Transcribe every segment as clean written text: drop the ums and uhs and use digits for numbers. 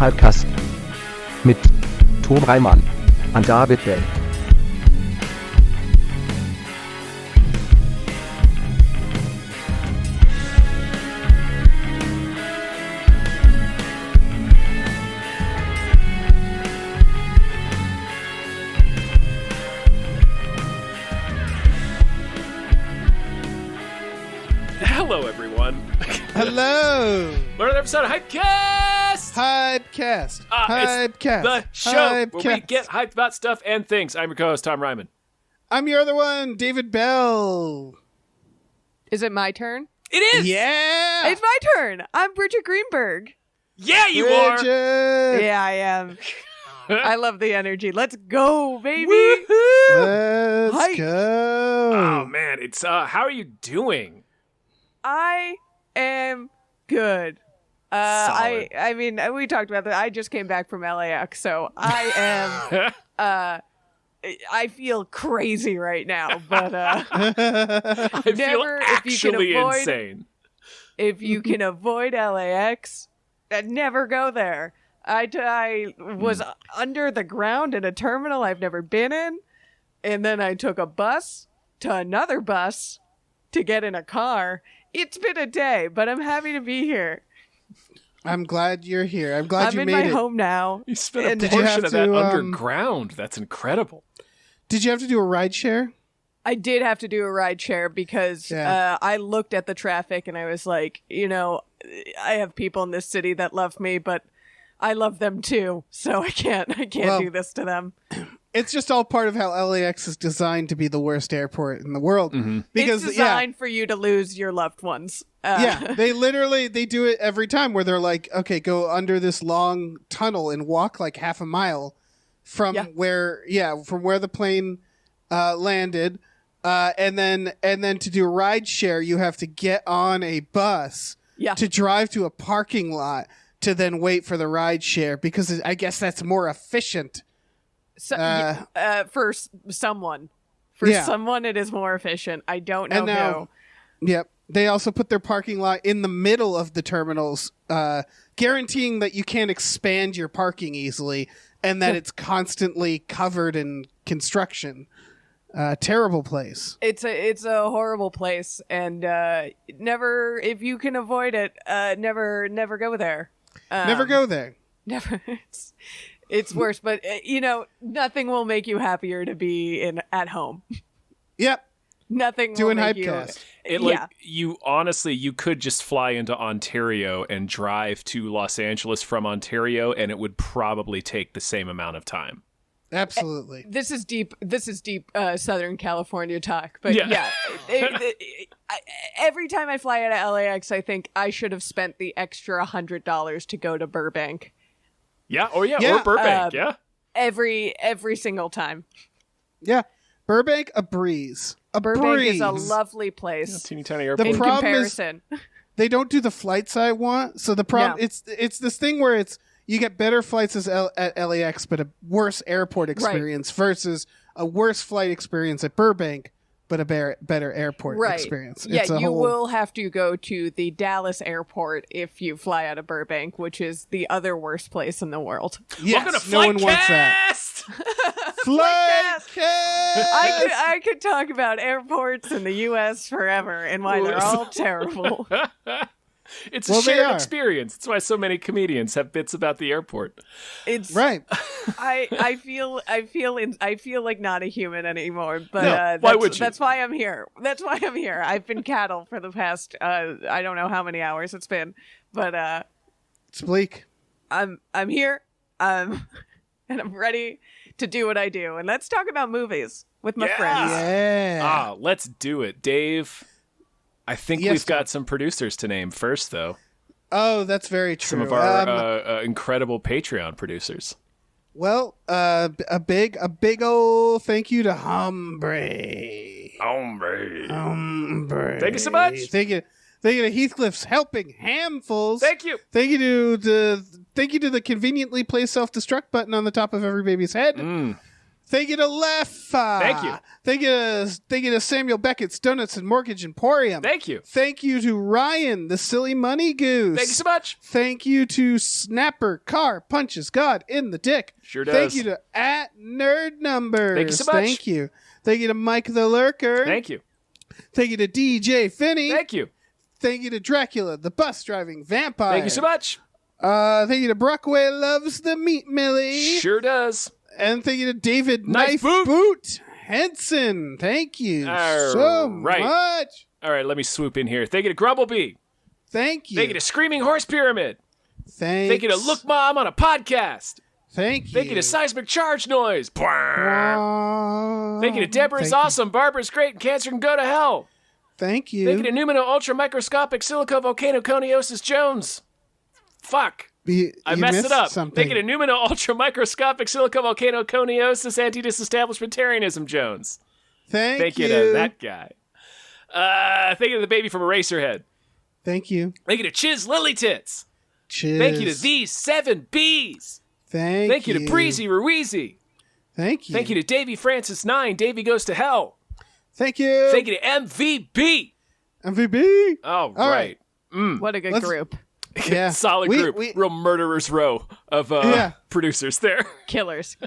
Hypecast mit Tom Reimann und David Bell. Hello, everyone. Hello. Another episode of Hypecast. Hypecast. It's Hypecast. the show where we get hyped about stuff and things. I'm your co-host, Tom Ryman. I'm your other one, David Bell. Is it my turn? It is. Yeah. It's my turn. I'm Bridgett Greenberg. Yeah, you are. Bridgett. Yeah, I am. I love the energy. Let's go, baby. Woohoo. Let's go. Oh man, it's how are you doing? I am good. Solid. I mean, we talked about that. I just came back from LAX, so I am. I feel crazy right now, but I feel never. actually insane. If you can avoid LAX, never go there. I was under the ground in a terminal I've never been in, and then I took a bus to another bus to get in a car. It's been a day, but I'm happy to be here. I'm glad you're here. I'm glad you made it. I'm in my home now. You spent a Did you portion have of that to, underground. That's incredible. Did you have to do a ride share? I did have to do a ride share because I looked at the traffic and I was like, I have people in this city that love me, but I love them too, so I can't do this to them. It's just all part of how LAX is designed to be the worst airport in the world. Mm-hmm. Because it's designed for you to lose your loved ones. They do it every time where they're like, okay, go under this long tunnel and walk like half a mile from where the plane landed, and then to do a ride share, you have to get on a bus to drive to a parking lot to then wait for the ride share because I guess that's more efficient. For someone. Someone, it is more efficient. I don't know who. Yep. They also put their parking lot in the middle of the terminals, guaranteeing that you can't expand your parking easily and that it's constantly covered in construction. Terrible place. It's a horrible place, and never, if you can avoid it, never go there. Never go there. Never. It's worse, but nothing will make you happier to be at home. Yep. Nothing doing will make Hypecast. You could just fly into Ontario and drive to Los Angeles from Ontario, and it would probably take the same amount of time. Absolutely. This is deep Southern California talk, but every time I fly out of LAX, I think I should have spent the extra $100 to go to Burbank. Or Burbank, every single time. Yeah, Burbank, a breeze. Burbank is a lovely place. Teeny tiny airport. The problem comparison. is they don't do the flights I want. So the problem it's this thing where you get better flights at LAX, but a worse airport experience versus a worse flight experience at Burbank, but a better airport experience. Yeah, you will have to go to the Dallas airport if you fly out of Burbank, which is the other worst place in the world. Yes, welcome to no one wants that. Flightcast! I could talk about airports in the U.S. forever and why they're all terrible. It's a shared experience. That's why so many comedians have bits about the airport. It's right. I feel like not a human anymore. But no, why would you? That's why I'm here. I've been cattle for the past I don't know how many hours it's been, but it's bleak. I'm here. And I'm ready to do what I do. And let's talk about movies with my friends. Yeah. Let's do it, Dave. I think we've got some producers to name first, though. Oh, that's very true. Some of our incredible Patreon producers. Well, a big old thank you to Hombre. Thank you so much. Thank you to Heathcliff's Helping Handfuls. Thank you. Thank you to the conveniently placed self-destruct button on the top of every baby's head. Thank you to Leffa. Thank you. Thank you to Samuel Beckett's Donuts and Mortgage Emporium. Thank you. Thank you to Ryan, the Silly Money Goose. Thank you so much. Thank you to Snapper Car Punches God in the Dick. Sure does. Thank you to @NerdNumbers. Thank you so much. Thank you. Thank you to Mike the Lurker. Thank you. Thank you to DJ Finney. Thank you. Thank you to Dracula, the bus driving vampire. Thank you so much. Thank you to Brockway Loves the Meat Millie. Sure does. And thank you to David Knife Knife Boot. Boot Henson. Thank you All so right. much. All right, let me swoop in here. Thank you to Grumblebee. Thank you. Thank you to Screaming Horse Pyramid. Thanks. Thank you to Look Mom on a podcast. Thank you. Thank you to Seismic Charge Noise. Thank Thank you to Deborah's Awesome, Barbara's Great, and Cancer Can Go to Hell. Thank you. Thank you to Numino Ultra Microscopic Silico Volcano Coniosis Jones. Fuck. I messed it up. Something. Thank you to Numino Ultra Microscopic Silico Volcano Coniosis Anti-Disestablishmentarianism Jones. Thank you to that guy. Thank you to the baby from Eraserhead. Thank you. Thank you to Chiz Lily Tits. Cheers. Thank you to these 7 Bs. Thank you to Breezy Ruizy. Thank you. Thank you to Davey Francis 9. Davey Goes to Hell. Thank you. Thank you to MVB. MVP. All All right. What a good Let's- group. Yeah. Solid group. Real murderer's row of producers there. Killers,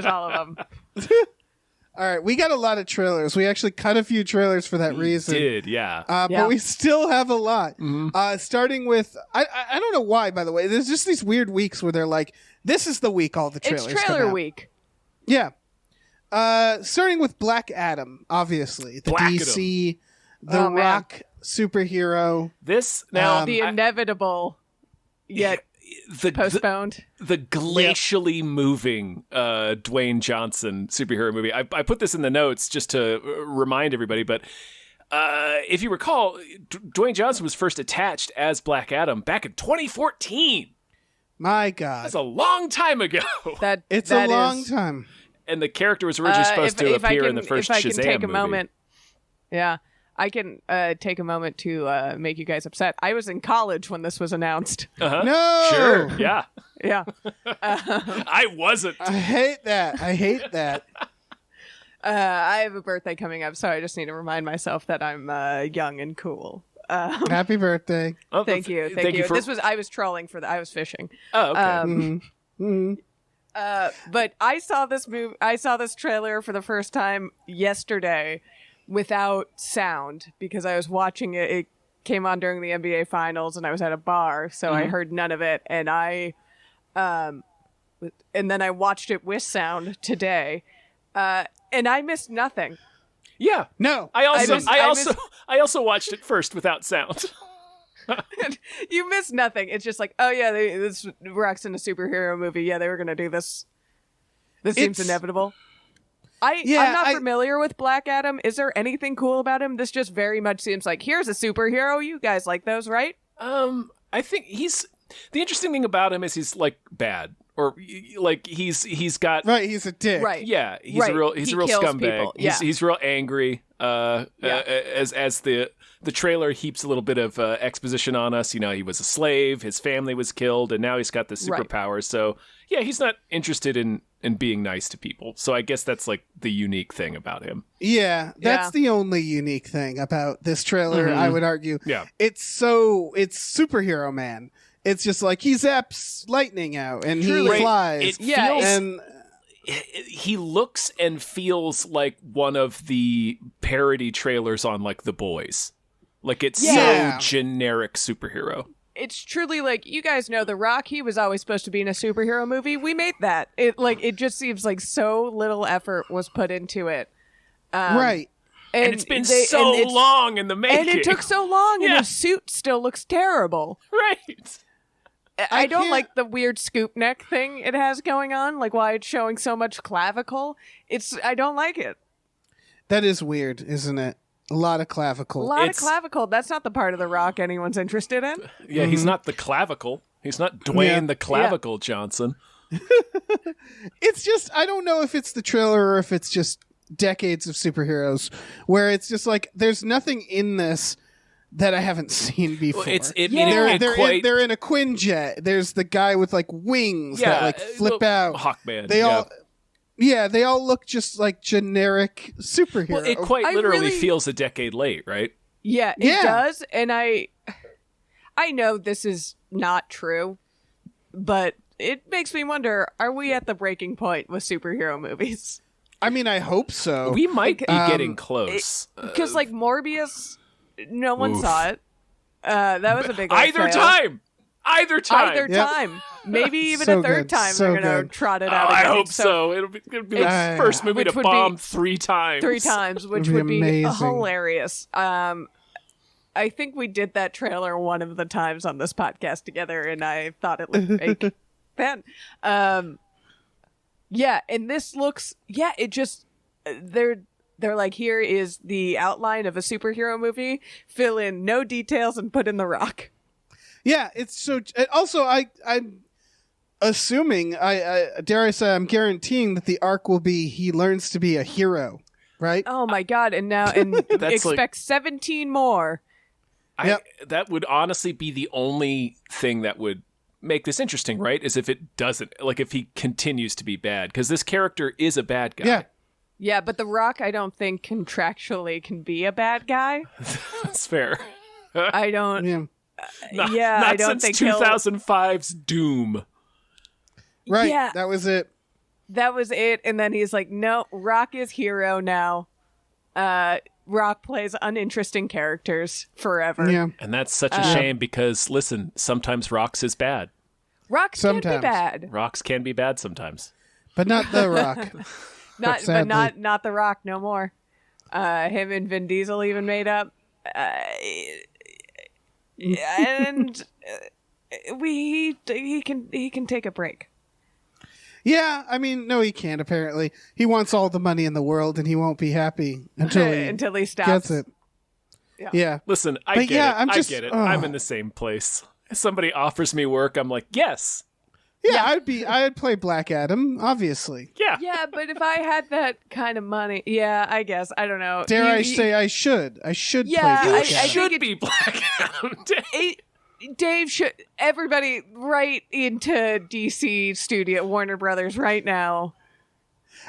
all of them. All right. We got a lot of trailers. We actually cut a few trailers for that reason. Did, yeah. Yeah. But we still have a lot. Mm-hmm. Starting with, I don't know why, by the way. There's just these weird weeks where they're like, this is the week all the trailers It's come trailer out. week. Yeah. Starting with Black Adam, obviously. The Black DC, The Oh, man. Rock superhero. This, now, The inevitable, yet the postponed. the glacially moving Dwayne Johnson superhero movie. I put this in the notes just to remind everybody, but if you recall, Dwayne Johnson was first attached as Black Adam back in 2014. My God. That's a long time ago. It's that a long is- time. And the character was originally supposed to appear in the first if I can Shazam take a movie. moment, yeah, I can take a moment to make you guys upset. I was in college when this was announced. Uh-huh. No. Sure. Yeah. Yeah, I wasn't. I hate that. I have a birthday coming up, so I just need to remind myself that I'm young and cool. Happy birthday. Oh, Thank you. I was trolling for that. I was fishing. Oh, okay. But I saw this movie. I saw this trailer for the first time yesterday without sound because I was watching it. It came on during the NBA Finals, and I was at a bar, so I heard none of it. And and then I watched it with sound today, and I missed nothing. Yeah. No. I missed- also watched it first without sound. You missed nothing. It's just like, oh yeah, this Rock's in a superhero movie. Yeah, they were gonna do this. This seems inevitable. I'm not familiar with Black Adam. Is there anything cool about him? This just very much seems like, here's a superhero. You guys like those, right? I think the interesting thing about him is he's like bad, or like he's got Right, he's a dick. Right. Yeah, he's Right. a real He scumbag. kills people. Yeah. He's real angry. As the trailer heaps a little bit of exposition on us. You know, he was a slave, his family was killed, and now he's got the superpowers. So yeah, he's not interested in being nice to people. So I guess that's like the unique thing about him. Yeah, that's the only unique thing about this trailer, I would argue. Yeah. It's superhero man. It's just like he zaps lightning out and he flies. It feels, and he looks and feels like one of the parody trailers on like The Boys. Like it's so generic superhero. It's truly like, you guys know The Rock, he was always supposed to be in a superhero movie. We made that. It just seems like so little effort was put into it. right. And it's been so long in the making. And it took so long, and his suit still looks terrible. Right. I don't like the weird scoop neck thing it has going on, like why it's showing so much clavicle. I don't like it. That is weird, isn't it? A lot of clavicle. A lot of clavicle. That's not the part of The Rock anyone's interested in. Yeah, he's not the clavicle. He's not Dwayne the Clavicle Johnson. It's just, I don't know if it's the trailer or if it's just decades of superheroes where it's just like, there's nothing in this that I haven't seen before. Well, they're in a Quinjet. There's the guy with like wings that like flip out. Hawkman. They all Yeah, they all look just like generic superhero. Well, it quite literally really- feels a decade late, right? Yeah, it does. And I know this is not true, but it makes me wonder, are we at the breaking point with superhero movies? I mean, I hope so. We might be getting close. Because, like, Morbius, no one saw it. That was a big Either fail. time! Either time! Yep. Maybe even So a third good, time so they're going to good. trot it Oh, out I again. hope so. It'll be the first movie Which to would bomb be 3 times. 3 times, which It'd would be be amazing. hilarious. I think we did that trailer one of the times on this podcast together, and I thought it looked fake then. Yeah, and this looks... Yeah, it just... They're like, here is the outline of a superhero movie. Fill in no details and put in The Rock. Yeah, it's so. And also, I'm assuming, I dare I say, I'm guaranteeing that the arc will be he learns to be a hero, right? Oh my god! And expect 17 more. That would honestly be the only thing that would make this interesting, right? Is if it doesn't, like if he continues to be bad, because this character is a bad guy. Yeah. Yeah, but The Rock, I don't think contractually can be a bad guy. That's fair. I don't. Yeah. Not I don't since think 2005's Doom. Right. Yeah. That was it. That was it. And then he's like, no, Rock is hero now. Rock plays uninteresting characters forever. Yeah. And that's such a shame because, listen, sometimes Rocks is bad. Rocks can Sometimes. be bad. Rocks can be bad sometimes. But not The Rock. But Sadly. not The Rock no more. Him and Vin Diesel even made up. And he can take a break. Yeah, I mean, no, he can't, apparently. He wants all the money in the world, and he won't be happy until he stops. gets it. Yeah. Listen, I But get yeah, it. I'm just- I get it. oh. I'm in the same place. If somebody offers me work, I'm like, yes. Yeah, I'd play Black Adam, obviously. Yeah. Yeah, but if I had that kind of money, yeah, I guess. I don't know. Dare I say I should? I should Yeah, play I Black You Adam. should be Black Adam. Dave should. Everybody, right into DC Studio, Warner Brothers, right now.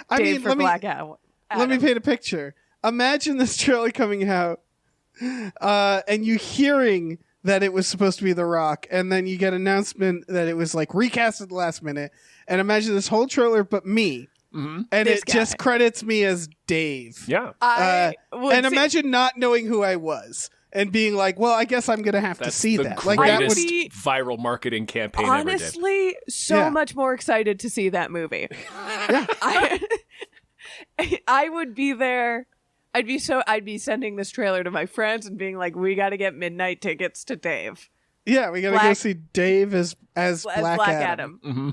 I Dave mean, for Black Adam. let me paint a picture. Imagine this trailer coming out, and you hearing that it was supposed to be The Rock, and then you get an announcement that it was like recast at the last minute, and imagine this whole trailer but me, and This it just guy. credits me as Dave. Yeah. I would And say- imagine not knowing who I was and being like, well, I guess I'm gonna have to That's see the that. Like that greatest would be- viral marketing campaign ever did. honestly so Yeah. much more excited to see that movie. Yeah. I would be there. I'd be sending this trailer to my friends and being like, we got to get midnight tickets to Dave Yeah, we gotta go see Dave as Black Adam. Mm-hmm.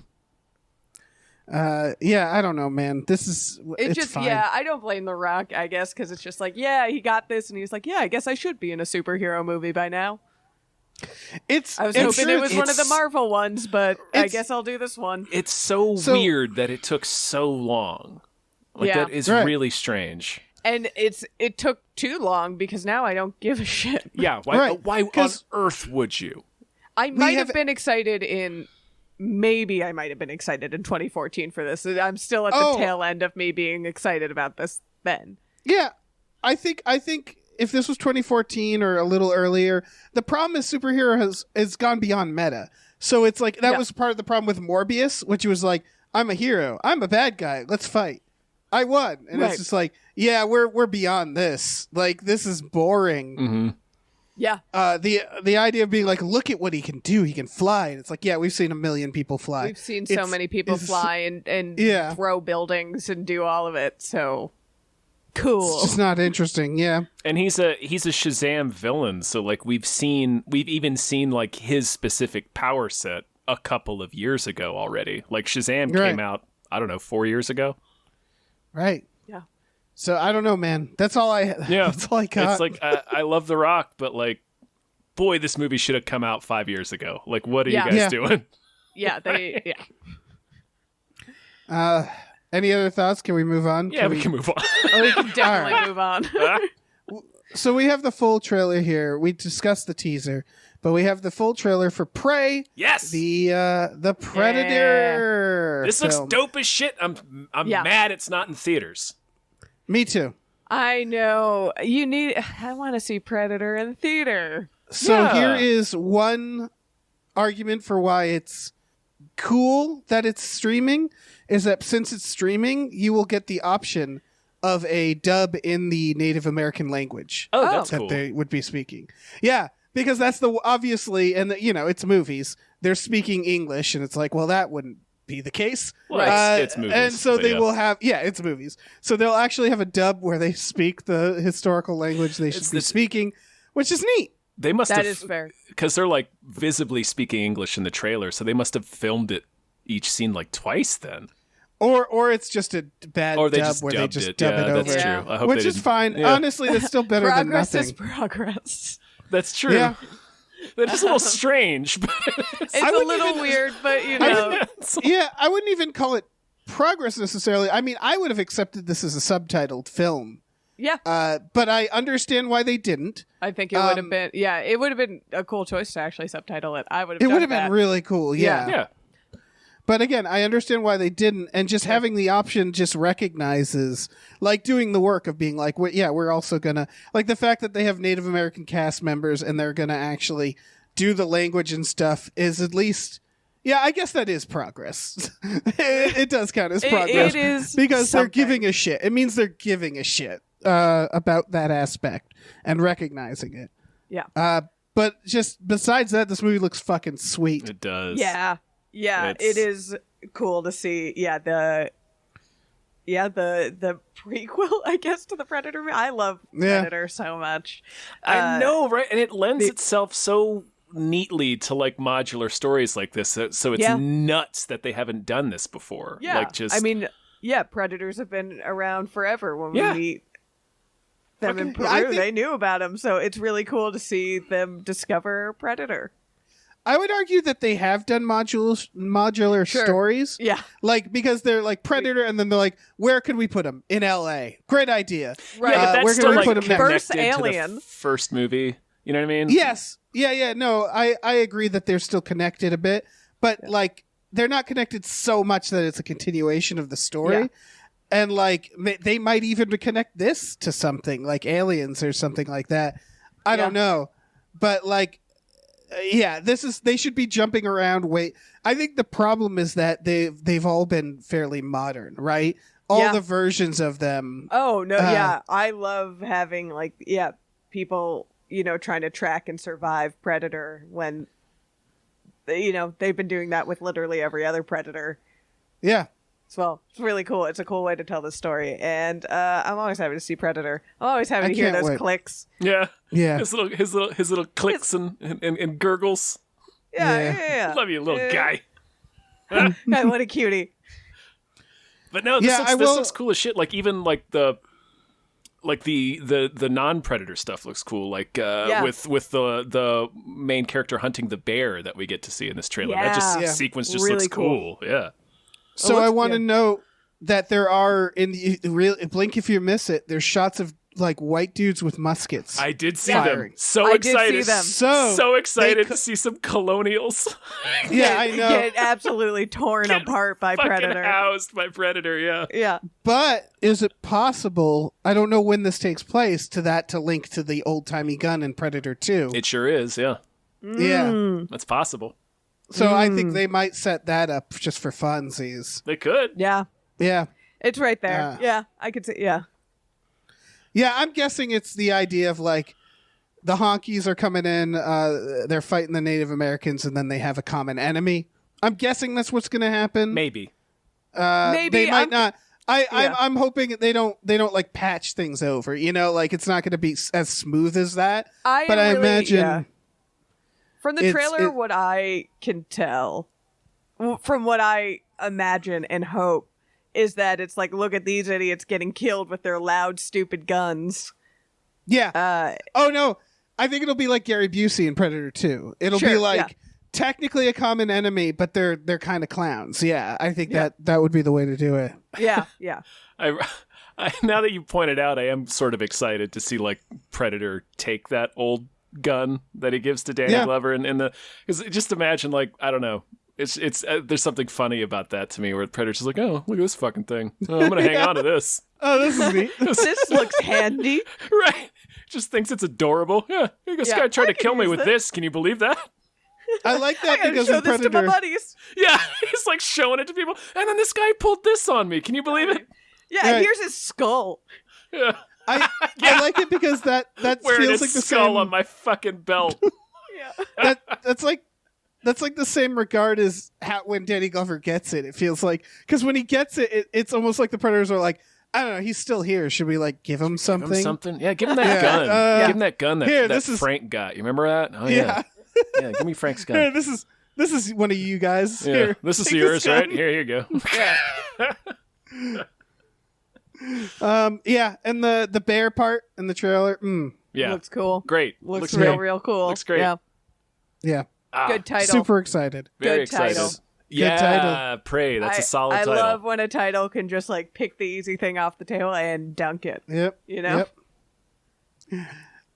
Yeah, I don't know, man. It's just fine. yeah, I don't blame The Rock, I guess, because it's just like, yeah, he got this, and he's like, yeah, I guess I should be in a superhero movie by now. I was hoping it was one of the Marvel ones, but I guess I'll do this one. It's so weird that it took so long. Like, Yeah. that is Right. really strange. And it took too long because now I don't give a shit. Yeah, Right, why on 'cause- earth would you? I might have have- been excited in 2014 for this. I'm still at the Oh. tail end of me being excited about this then. Yeah, I think if this was 2014 or a little earlier, the problem is superhero has gone beyond meta. So it's like that was part of the problem with Morbius, which was like, I'm a hero, I'm a bad guy, let's fight. I won, and Right. it's just like, yeah, we're beyond this. Like this is boring. Mm-hmm. Yeah. The idea of being like, look at what he can do. He can fly. And it's like, yeah, we've seen a million people fly. We've seen so It's- many people it's- fly and Yeah. throw buildings and do all of it. So cool. It's just not interesting. Yeah. And he's a Shazam villain, so like we've even seen like his specific power set a couple of years ago already. Like Shazam Right. came out, I don't know, 4 years ago. Right. Yeah. So I don't know, man. That's all I. Yeah, That's all I got. It's like I love The Rock, but like, boy, this movie should have come out 5 years ago. Like, what are Yeah. you guys Yeah. doing? Yeah, Any other thoughts? Can we move on? Yeah, we can move on. we can definitely move on. So we have the full trailer here. We discussed the teaser, but we have the full trailer for Prey. Yes, the Predator. This film. looks dope as shit. I'm mad it's not in theaters. Me too. I know. I want to see Predator in theater. So here is one argument for why it's cool that it's streaming, is that since it's streaming, you will get the option of a dub in the Native American language. Oh, that's that cool. They would be speaking. Yeah, because that's obviously, and it's movies. They're speaking English, and it's like, well, that wouldn't be the case. Well, it's movies. And so they will have, it's movies. So they'll actually have a dub where they speak the historical language they should be speaking, which is neat. They must have. That is fair. Because they're like visibly speaking English in the trailer, so they must have filmed it each scene like twice then. Or it's just a bad dub where they just dub it over. That's true. I hope which is fine. Yeah. Honestly, that's still better than nothing. Progress is progress. That's true. Yeah. That is a little strange. But it's a little weird, but I wouldn't even call it progress necessarily. I mean, I would have accepted this as a subtitled film. Yeah. But I understand why they didn't. I think it would have been, it would have been a cool choice to actually subtitle it. I would have. It would have been really cool. Yeah. But again, I understand why they didn't, and just having the option just recognizes, like, doing the work of being like, we're also gonna, like, the fact that they have Native American cast members and they're gonna actually do the language and stuff is at least, I guess that is progress. it does count as progress. It is because something. they're giving a shit. It means they're giving a shit about that aspect and recognizing it. Yeah. But just besides that, this movie looks fucking sweet. It does. Yeah, it is cool to see. The prequel, I guess, to the Predator. I love Predator so much. I know, right? And it lends itself so neatly to like modular stories like this. So it's nuts that they haven't done this before. Yeah, I mean, Predators have been around forever. When we meet them in Peru, they knew about them. So it's really cool to see them discover Predator. I would argue that they have done modular stories. Yeah. Like, because they're like Predator, and then they're like, where could we put them? In L.A. Great idea. Right. But that's where still can we like put them next? First Alien. To the first movie. You know what I mean? Yes. Yeah. No, I agree that they're still connected a bit. But, like, they're not connected so much that it's a continuation of the story. Yeah. And, like, they might even connect this to something, like Aliens or something like that. I don't know. But, like, they should be jumping around. I think the problem is that they've all been fairly modern, right? All the versions of them. Oh no, I love having people, trying to track and survive Predator when they've been doing that with literally every other Predator. Yeah. Well, it's really cool. It's a cool way to tell the story, and I'm always happy to see Predator. I'm always happy to hear those clicks. Yeah. His little clicks and gurgles. Yeah. Love you, little guy. God, what a cutie. But no, this looks cool as shit. Like even like the non-Predator stuff looks cool. Like with the main character hunting the bear that we get to see in this trailer. That sequence just really looks cool. Yeah. So I want to note that there are blink if you miss it. There's shots of like white dudes with muskets. I did see firing. them. So excited. Did see them. So excited to see some colonials. I know. Get absolutely torn apart by Predator. Housed by Predator. Yeah. Yeah. But is it possible? I don't know when this takes place. To link to the old timey gun in Predator 2. It sure is. Yeah. Yeah. That's possible. So I think they might set that up just for funsies. They could. Yeah. Yeah. It's right there. Yeah. I could see. Yeah. Yeah, I'm guessing it's the idea of like the honkies are coming in, they're fighting the Native Americans, and then they have a common enemy. I'm guessing that's what's going to happen. Maybe. They might not. I'm hoping they don't like patch things over. Like it's not going to be as smooth as that. I imagine from the trailer, what I can tell, from what I imagine and hope, is that it's like, look at these idiots getting killed with their loud, stupid guns. Yeah. Oh, no. I think it'll be like Gary Busey in Predator 2. It'll be like technically a common enemy, but they're kind of clowns. Yeah, I think that would be the way to do it. Yeah, yeah. I now that you pointed out, I am sort of excited to see like Predator take that old gun that he gives to Danny Glover, and because just imagine, like, I don't know, it's there's something funny about that to me, where the Predator's like, oh, look at this fucking thing, oh, I'm gonna hang on to this. Oh, this is neat. This looks handy. Right, just thinks it's adorable. Yeah, this guy tried to kill me with this. Can you believe that? I like that I because show the Predator. this to my buddies. Yeah, he's like showing it to people, and then this guy pulled this on me. Can you believe it? Yeah, Right. here's his skull. Yeah. I like it because that Wearing feels his like the skull same. on my fucking belt. Yeah. That's like the same regard as when Danny Glover gets it. It feels like because when he gets it, it's almost like the Predators are like, I don't know, he's still here. Should we like give him something? Give him something? Yeah, give him that gun. Give him that gun that Frank got. You remember that? Oh yeah. Yeah, give me Frank's gun. Here, this is one of you guys. Yeah, Here, this is take yours, gun. right? Here you go. Yeah, and the bear part in the trailer. Yeah, Looks cool. great. Looks great. real cool. Looks great. Yeah. Yeah, Good title. super excited. Very Good excited. title. Yeah, title. Prey. That's a solid I title. love when a title can just like pick the easy thing off the table and dunk it. Yep. You know? Yep.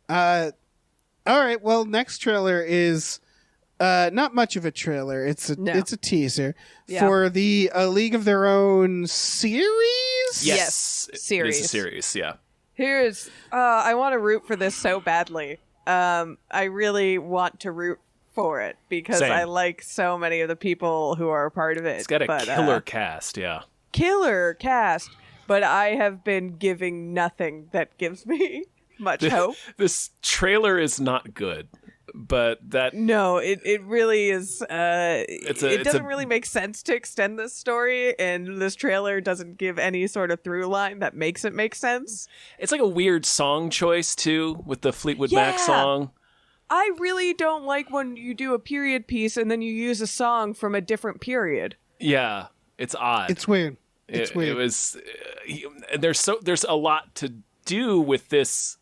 All right. Well, next trailer is not much of a trailer. It's a teaser for the League of Their Own series. Yes. Series. It's a series, yeah. Here's I want to root for this so badly. I really want to root for it because Same. I like so many of the people who are a part of it. It's got a killer cast, yeah. Killer cast, but I have been giving nothing that gives me much hope. This trailer is not good, but that... No, it really is. It doesn't a- really make sense to extend this story, and this trailer doesn't give any sort of through line that makes it make sense. It's like a weird song choice, too, with the Fleetwood Mac song. I really don't like when you do a period piece and then you use a song from a different period. Yeah, it's odd. It's weird. It was... there's a lot to do with this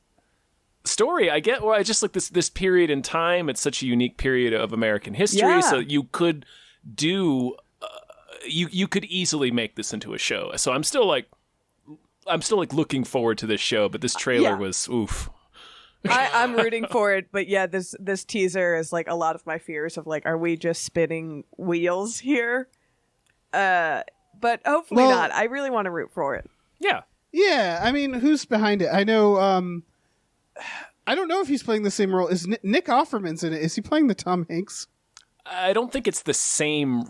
story. I just like this period in time. It's such a unique period of American history, so you could do you could easily make this into a show. So I'm still like looking forward to this show, but this trailer was oof. I'm rooting for it, but yeah, this teaser is like a lot of my fears of like, are we just spinning wheels here? But hopefully not. I really want to root for it. Yeah. Yeah, I mean, who's behind it? I know. I don't know if he's playing the same role. Is Nick Offerman's in it? Is he playing the Tom Hanks? I don't think it's the same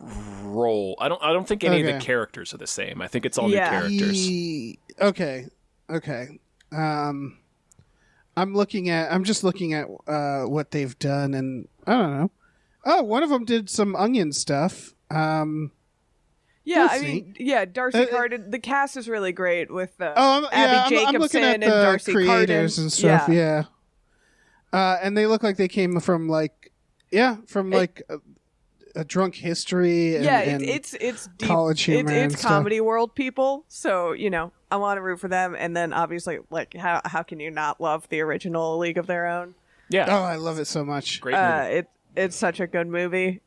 role. I don't think any of the characters are the same. I think it's all new characters. Okay. I'm just looking at what they've done, and I don't know. Oh, one of them did some Onion stuff. Yeah, I mean, Darcy Carden. The cast is really great with Abby Jacobson I'm looking at and the Darcy creators Carden. and stuff. Yeah. And they look like they came from a drunk history. And, it's deep, college humor. It's and stuff. Comedy World people. So I want to root for them. And then obviously, like, how can you not love the original League of Their Own? Yeah. Oh, I love it so much. Great movie. It's such a good movie.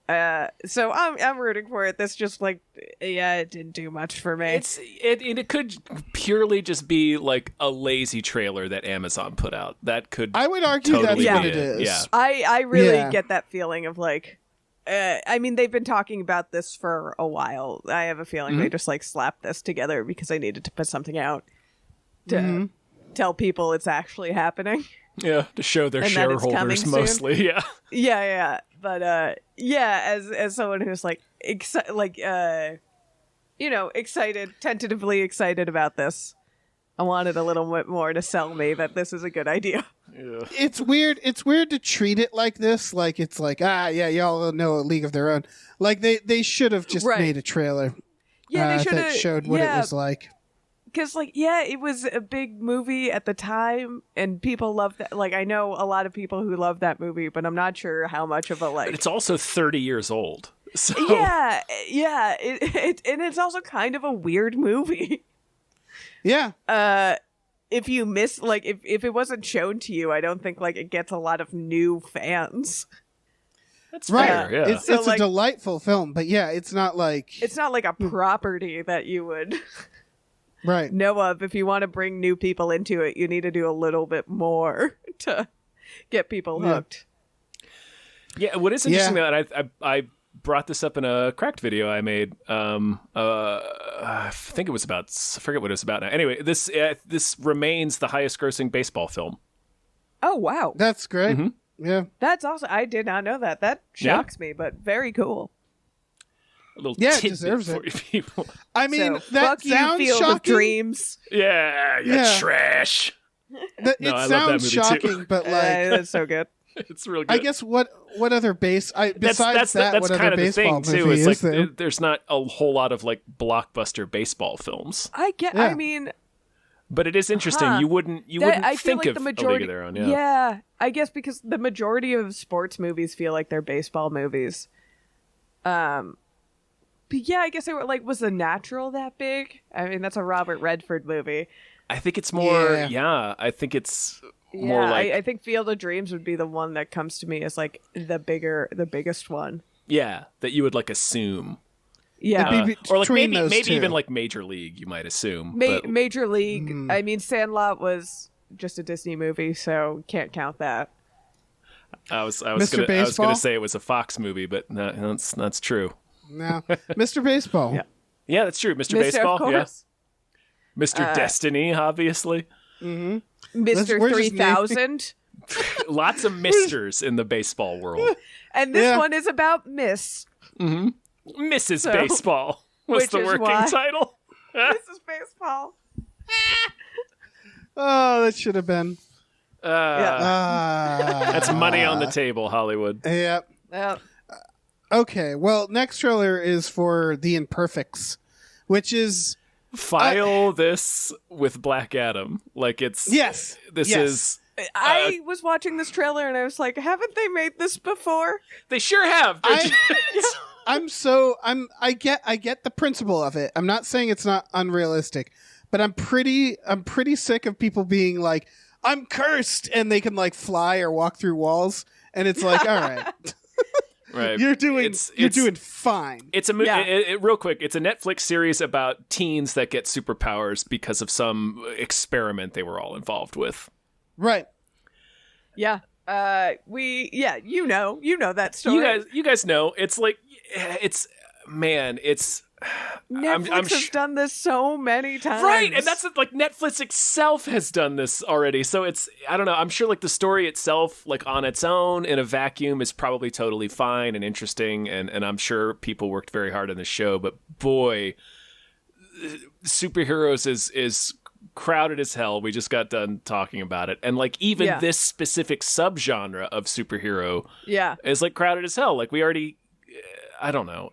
So I'm rooting for it. This just like, it didn't do much for me. It could purely just be like a lazy trailer that Amazon put out. That could. I would argue totally that's what be it is. Yeah. I really get that feeling of like, I mean, they've been talking about this for a while. I have a feeling they just like slapped this together because they needed to put something out to tell people it's actually happening. Yeah, to show their And that it's coming shareholders soon. mostly. Yeah. Yeah. But as someone who's like excited, tentatively excited about this, I wanted a little bit more to sell me that this is a good idea. Yeah. It's weird to treat it like this. Like it's like, y'all know a League of Their Own. Like they should have just made a trailer. Yeah, they should have that showed what it was like. Because, it was a big movie at the time, and people loved that. Like, I know a lot of people who love that movie, but I'm not sure how much of a, like... But it's also 30 years old. So. Yeah. And it's also kind of a weird movie. Yeah. If you miss, like, if it wasn't shown to you, I don't think, like, it gets a lot of new fans. That's fair, yeah. It's a delightful film, but yeah, it's not like... It's not like a property that you would... Right. know of. If you want to bring new people into it, you need to do a little bit more to get people hooked. Yeah, what is interesting that I brought this up in a Cracked video I made. I think it was about, I forget what it was about now. Anyway, this remains the highest grossing baseball film. Oh, wow. That's great. Yeah. That's awesome. I did not know that. That shocks me, but very cool. A little it tidbit deserves for it. you people. I mean, So, that fuck sounds you, Field of shocking. Dreams. Yeah, trash. It I love that sounds movie, shocking, too. but like, That's so good. It's real good. I guess what other besides that's what kind other of the baseball thing too. movie It's is like there? there's not a whole lot of like blockbuster baseball films, I mean, but it is interesting. You wouldn't I feel think like of the A majority. League of Their Own. Yeah. I guess because the majority of sports movies feel like they're baseball movies. But yeah, I guess they were like, was The Natural that big? I mean, that's a Robert Redford movie. I think it's more. Yeah. I think it's more Yeah, like I think Field of Dreams would be the one that comes to me as like the biggest one. that you would like assume. Yeah, It'd be Or like between maybe those two. even like Major League, you might assume. but Major League. I mean, Sandlot was just a Disney movie, so can't count that. I was Mr. Baseball? gonna say it was a Fox movie, but no, that's true. No, Mr. Baseball. Yeah. Yeah, that's true. Mr. Of Baseball, yeah. course. Mr. Destiny, obviously. Mr. We're just 3000. Lots of misters in the baseball world. And this one is about Miss. Mrs. So, Baseball was which the is working why- title. Mrs. Baseball. Oh, that should have been. That's money on the table, Hollywood. Yep. Yeah. Okay. Well, next trailer is for The Imperfects, which is File this with Black Adam. Like it's yes. This yes. is I was watching this trailer and I was like, haven't they made this before? they sure have. I get the principle of it. I'm not saying it's not unrealistic, but I'm pretty sick of people being like, I'm cursed, and they can like fly or walk through walls, and it's like, all right. Right. You're doing fine. It's a real quick. It's a Netflix series about teens that get superpowers because of some experiment they were all involved with. Right. Yeah. You know that story. You guys know. It's like Netflix has done this so many times. Right, and that's like Netflix itself has done this already. So it's, I don't know, I'm sure like the story itself, like on its own in a vacuum, is probably totally fine and interesting, and I'm sure people worked very hard on the show, but boy, superheroes is crowded as hell. We just got done talking about it, and like even this specific subgenre of superhero is like crowded as hell. Like we already, I don't know.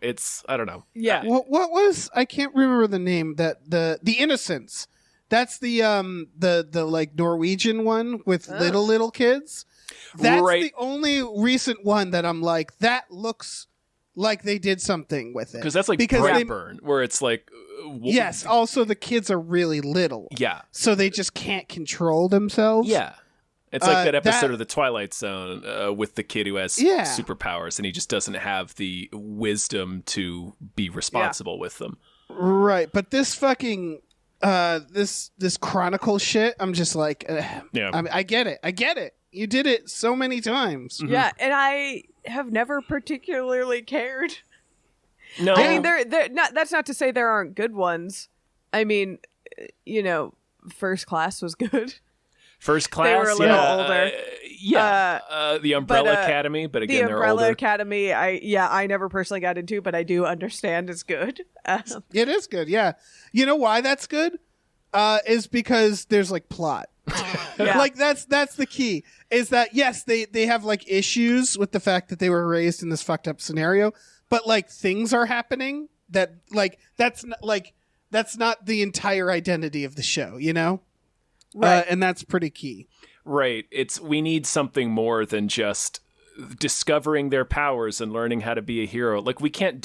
Yeah. What was, I can't remember the name, that the Innocents. That's the like Norwegian one with little kids. That's the only recent one that I'm like, that looks like they did something with it. Because that's like Brightburn, where it's like yes, also the kids are really little. Yeah. So they just can't control themselves. Yeah. It's like that episode of The Twilight Zone with the kid who has superpowers, and he just doesn't have the wisdom to be responsible with them. Right, but this fucking this Chronicle shit, I'm just like, I get it. You did it so many times. Yeah, and I have never particularly cared. No, I mean, that's not to say there aren't good ones. I mean, First Class was good. First Class, they were a little older. The Umbrella Academy, but again, they're older. The Umbrella Academy, I never personally got into, but I do understand is good. It is good, yeah. You know why that's good? Is because there's like plot. Like that's the key. Is that yes, they have like issues with the fact that they were raised in this fucked up scenario, but like things are happening that like that's not the entire identity of the show, you know? Right. And that's pretty key. Right. We need something more than just discovering their powers and learning how to be a hero. Like you can't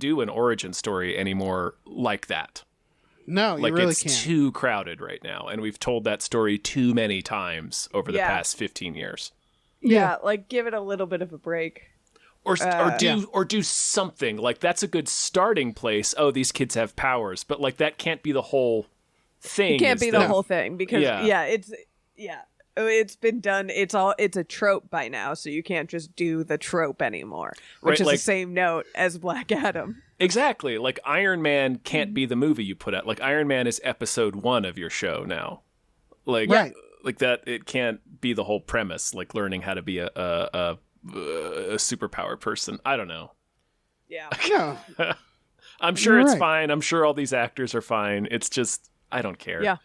do an origin story anymore like that. No, you really it's can't. Too crowded right now, and we've told that story too many times over the past 15 years. Yeah, like give it a little bit of a break. Or do something. Like that's a good starting place. Oh, these kids have powers, but like that can't be the whole thing. It can't be the whole thing because it's been done. It's a trope by now, so you can't just do the trope anymore, which is like, the same note as Black Adam. Exactly. Like Iron Man can't be the movie you put out. Like Iron Man is episode 1 of your show now. Like, right. Like that, it can't be the whole premise. Like learning how to be a superpower person. I don't know. Yeah. No. I'm sure You're it's right. fine. I'm sure all these actors are fine. It's just I don't care. Yeah.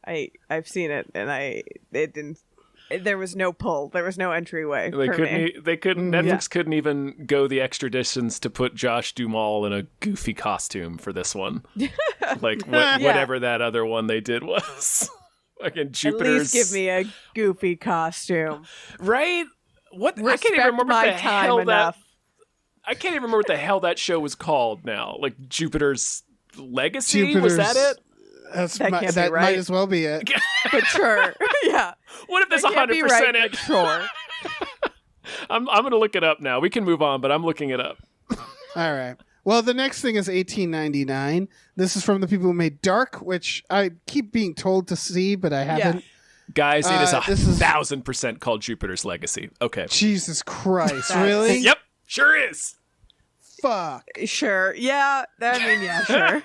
I've seen it, and it didn't. There was no pull. There was no entryway. They for couldn't. me. They couldn't. Netflix couldn't even go the extra distance to put Josh Duhamel in a goofy costume for this one. Like whatever that other one they did was. Like in Jupiter's. At least give me a goofy costume, right? What? I Respect can't even remember my what the time hell enough. I can't even remember what the hell that show was called now. Like Jupiter's Legacy? Was that it? That might as well be it. But sure, yeah. What if there's That can't be 100% right, it? but sure. I'm going to look it up now. We can move on, but I'm looking it up. All right. Well, the next thing is 1899. This is from the people who made Dark, which I keep being told to see, but I haven't. Guys, it is this is 1,000% called Jupiter's Legacy. Okay. Jesus Christ, really? Yep, sure is. Fuck. Sure. Yeah. Yeah, sure.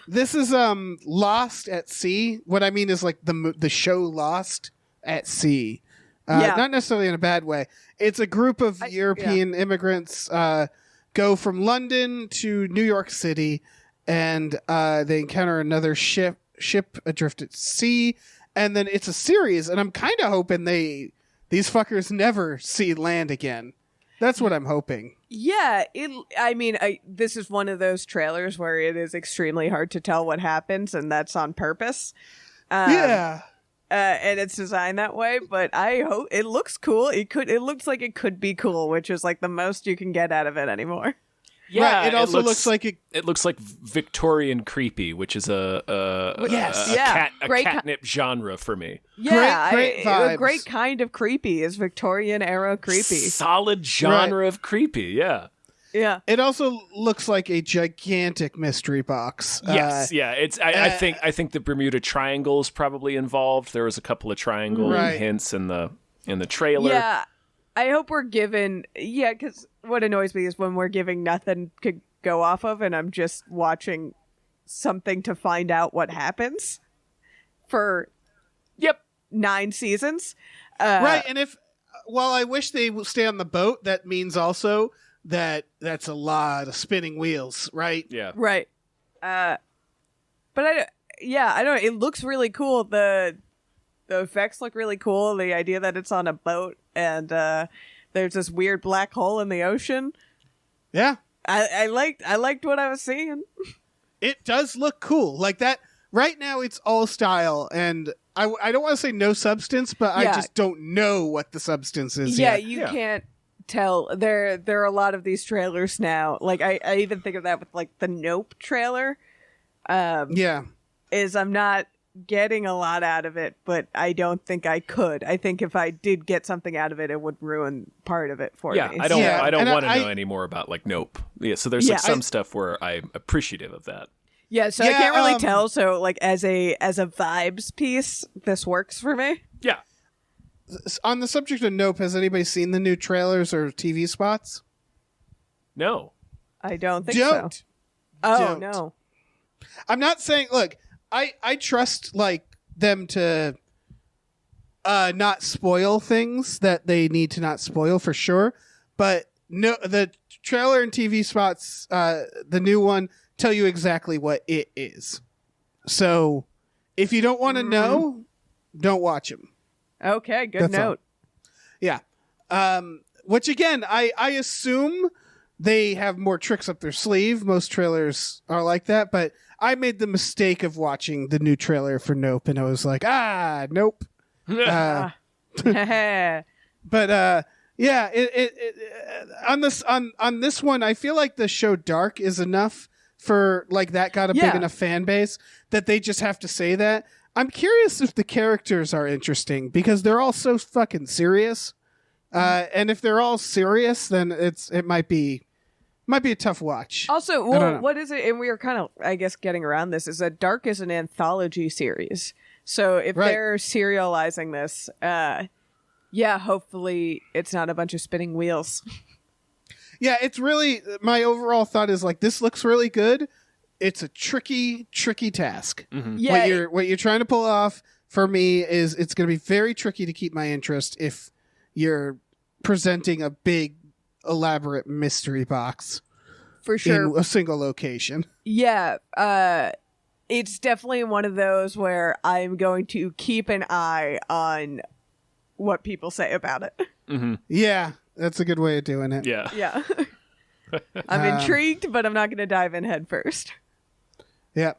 This is Lost at Sea. What I mean is like the show Lost at Sea. Not necessarily in a bad way. It's a group of European immigrants go from London to New York City, and they encounter another ship adrift at sea, and then it's a series. And I'm kind of hoping these fuckers never see land again. That's what I'm hoping. Yeah, this is one of those trailers where it is extremely hard to tell what happens, and that's on purpose. Yeah. And it's designed that way, but I hope it looks cool. It looks like it could be cool, which is like the most you can get out of it anymore. Yeah, right. It also looks like it looks like Victorian creepy, which is a catnip genre for me. Yeah, great vibes. A great kind of creepy is Victorian era creepy. Solid genre of creepy. Yeah. Yeah. It also looks like a gigantic mystery box. Yes, It's. I think the Bermuda Triangle is probably involved. There was a couple of triangle hints in the trailer. Yeah, I hope we're given. Yeah, because what annoys me is when we're giving nothing to go off of, and I'm just watching something to find out what happens for 9 seasons. Right, and while I wish they will stay on the boat, that means also that's a lot of spinning wheels, right? Yeah. Right. But I don't know. It looks really cool. The effects look really cool. The idea that it's on a boat and there's this weird black hole in the ocean. Yeah. I liked what I was seeing. It does look cool. Like that right now it's all style, and I don't want to say no substance, but I just don't know what the substance is yet. You can't tell. There are a lot of these trailers now. Like I even think of that with like the Nope trailer. Is I'm not getting a lot out of it, but I don't think I could. I think if I did get something out of it, it would ruin part of it for me. I don't want to know any more about like Nope. Yeah, so there's like some stuff where I'm appreciative of that. Yeah, so I can't really tell. So like as a vibes piece, this works for me. Yeah. On the subject of Nope, has anybody seen the new trailers or TV spots? No. I don't think so. Oh, no. I'm not saying, look, I trust like them to not spoil things that they need to not spoil for sure. But no, the trailer and TV spots, the new one, tell you exactly what it is. So if you don't want to know, don't watch them. Okay, good note. Yeah. Which again, I assume they have more tricks up their sleeve. Most trailers are like that, but I made the mistake of watching the new trailer for Nope, and I was like, nope. But yeah, on this one, I feel like the show Dark is enough for like that got a big enough fan base that they just have to say that. I'm curious if the characters are interesting because they're all so fucking serious. And if they're all serious, then it might be might be a tough watch. Also, well, what is it? And we are kind of, I guess, getting around this, is that Dark is an anthology series. So if they're serializing this, hopefully it's not a bunch of spinning wheels. Yeah, it's really, my overall thought is like, this looks really good. It's a tricky task. Mm-hmm. Yeah. What you're trying to pull off for me is it's going to be very tricky to keep my interest if you're presenting a big, elaborate mystery box for sure in a single location. Yeah, it's definitely one of those where I'm going to keep an eye on what people say about it. Mm-hmm. Yeah, that's a good way of doing it. Yeah. Yeah. I'm intrigued, but I'm not going to dive in head first. Yeah.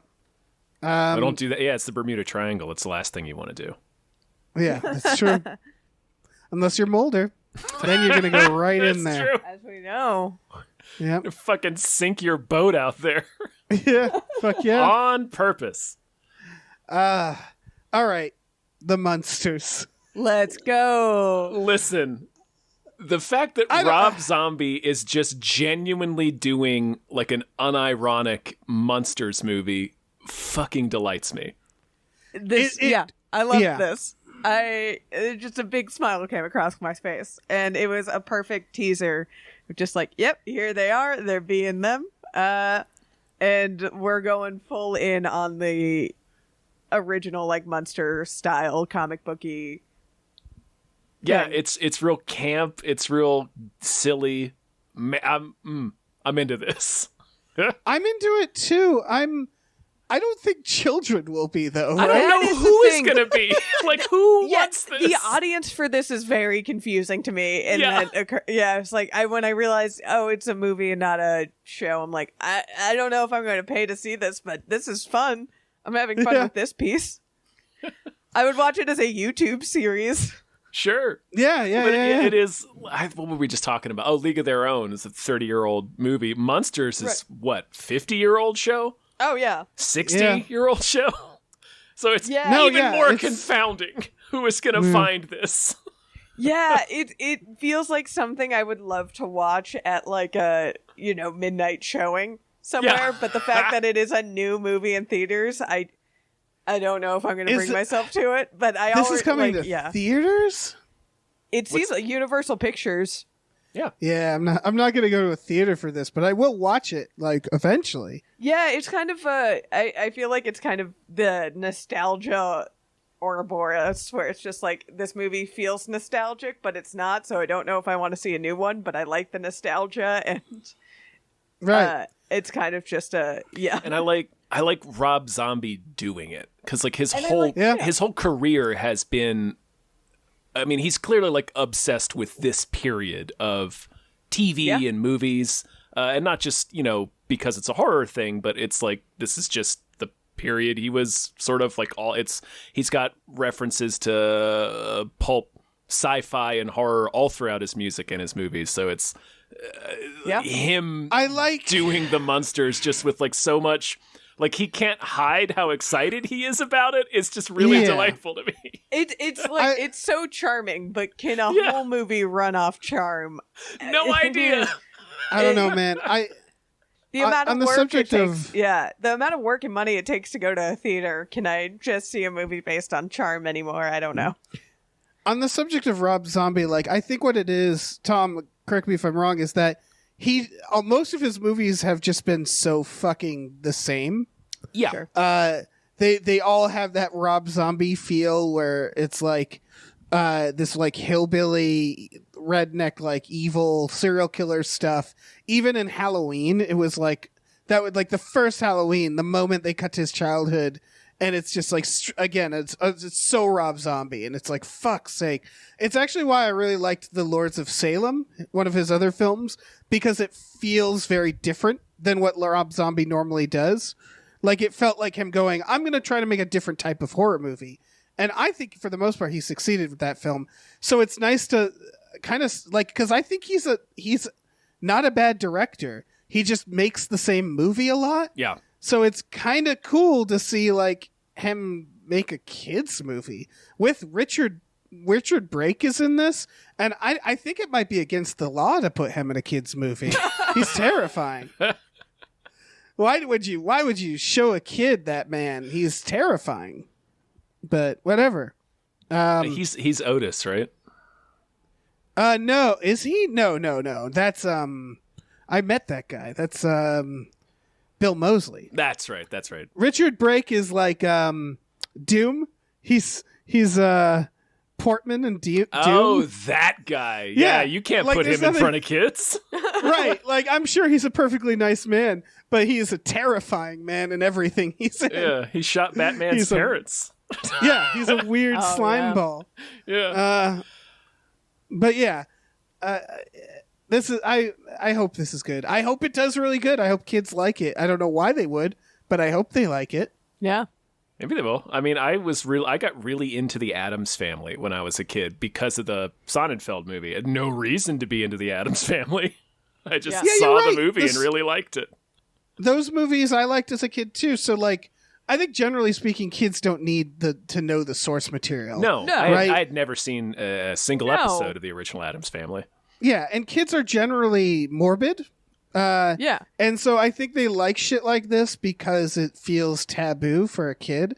But don't do that. Yeah, it's the Bermuda Triangle. It's the last thing you want to do. Yeah, that's true. Unless you're Mulder. Then you're going to go right in there. True. As we know. Yeah. Fucking sink your boat out there. Yeah. Fuck yeah. On purpose. All right. The Munsters. Let's go. Listen, the fact that Rob Zombie is just genuinely doing like an unironic Munsters movie fucking delights me. I love this. Just a big smile came across my face, and it was a perfect teaser. Just like, yep, here they are. They're being them. And we're going full in on the original, like, Munster style comic booky. Yeah, thing. it's real camp. It's real silly. I'm into this. I'm into it too. I don't think children will be though. I Right? don't know who is going to be. Like, who wants this? The audience for this is very confusing to me. And it's like, when I realized, it's a movie and not a show, I'm like, I don't know if I'm going to pay to see this, but this is fun. I'm having fun with this piece. I would watch it as a YouTube series. Sure. Yeah. It is. What were we just talking about? Oh, League of Their Own is a 30-year-old movie. Munsters is what, 50-year-old show? Oh, yeah. 60-year-old show? So it's even more confounding who is going to find this. Yeah, it feels like something I would love to watch at like a, midnight showing somewhere. Yeah. But the fact that it is a new movie in theaters, I don't know if I'm going to bring myself to it. But this is coming to theaters? It seems like Universal Pictures. Yeah. Yeah, I'm not going to go to a theater for this, but I will watch it like eventually. Yeah, it's kind of I feel like it's kind of the nostalgia Ouroboros, where it's just like this movie feels nostalgic, but it's not. So I don't know if I want to see a new one, but I like the nostalgia, and it's kind of just And I like Rob Zombie doing it because like his whole career has been. I mean, he's clearly like obsessed with this period of TV and movies, and not just because it's a horror thing, but it's like this is just the period he was sort of like he's got references to pulp, sci-fi, and horror all throughout his music and his movies. So it's him doing the Munsters just with like so much. Like, he can't hide how excited he is about it. It's just really delightful to me. It's like, it's so charming, but can a whole movie run off charm? No idea. I don't know, man. The amount of work it takes, the amount of work and money it takes to go to a theater. Can I just see a movie based on charm anymore? I don't know. On the subject of Rob Zombie, like, I think what it is, Tom, correct me if I'm wrong, is that most of his movies have just been so fucking the same. Yeah. Sure. They all have that Rob Zombie feel where it's like this like hillbilly redneck like evil serial killer stuff. Even in Halloween, it was like that would like the first Halloween, the moment they cut to his childhood. And it's just like, again, it's so Rob Zombie. And it's like, fuck's sake. It's actually why I really liked The Lords of Salem, one of his other films, because it feels very different than what Rob Zombie normally does. Like, it felt like him going, I'm going to try to make a different type of horror movie. And I think, for the most part, he succeeded with that film. So it's nice to kind of, like, because I think he's not a bad director. He just makes the same movie a lot. Yeah. So it's kind of cool to see like him make a kids movie with Richard Richard Brake is in this, and I think it might be against the law to put him in a kids movie. He's terrifying. Why would you show a kid that man? He's terrifying. But whatever. He's Otis, right? No, is he? No. That's I met that guy. That's Bill Moseley. That's right. Richard Brake is like Doom. He's Portman and Doom. Oh, that guy. Yeah, you can't put him in front of kids. Right. Like, I'm sure he's a perfectly nice man, but he is a terrifying man in everything he's in. Yeah, he shot Batman's parents. Yeah, he's a weird slime ball. Yeah. But yeah, this is. I hope this is good. I hope it does really good. I hope kids like it. I don't know why they would, but I hope they like it. Yeah. Maybe they will. I mean, I got really into the Addams Family when I was a kid because of the Sonnenfeld movie. I had no reason to be into the Addams Family. I just saw the movie and really liked it. Those movies I liked as a kid too. So like, I think generally speaking, kids don't need to know the source material. No. Right? I had never seen a single episode of the original Addams Family. Yeah, and kids are generally morbid. Yeah. And so I think they like shit like this because it feels taboo for a kid.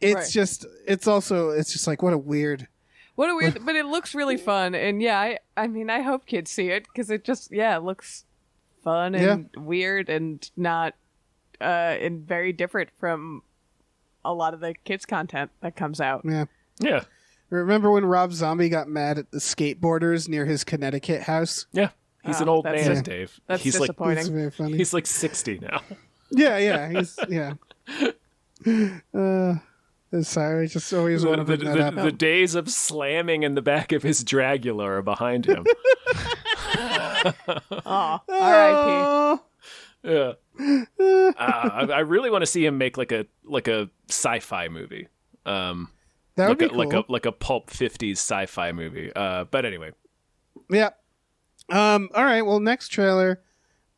It's just like, what a weird, but it looks really fun. And yeah, I mean, I hope kids see it because it just, it looks fun and weird and not, and very different from a lot of the kids content that comes out. Yeah. Yeah. Remember when Rob Zombie got mad at the skateboarders near his Connecticut house? Yeah. He's an old man, Dave. That's disappointing. That's very funny. He's like 60 now. Yeah. Sorry, I just always want to bring that up. The days of slamming in the back of his Dragula are behind him. R.I.P. Yeah. I really want to see him make like a sci-fi movie. That would be cool. like a pulp 50s sci-fi movie. But anyway. Yeah. All right. Well, next trailer.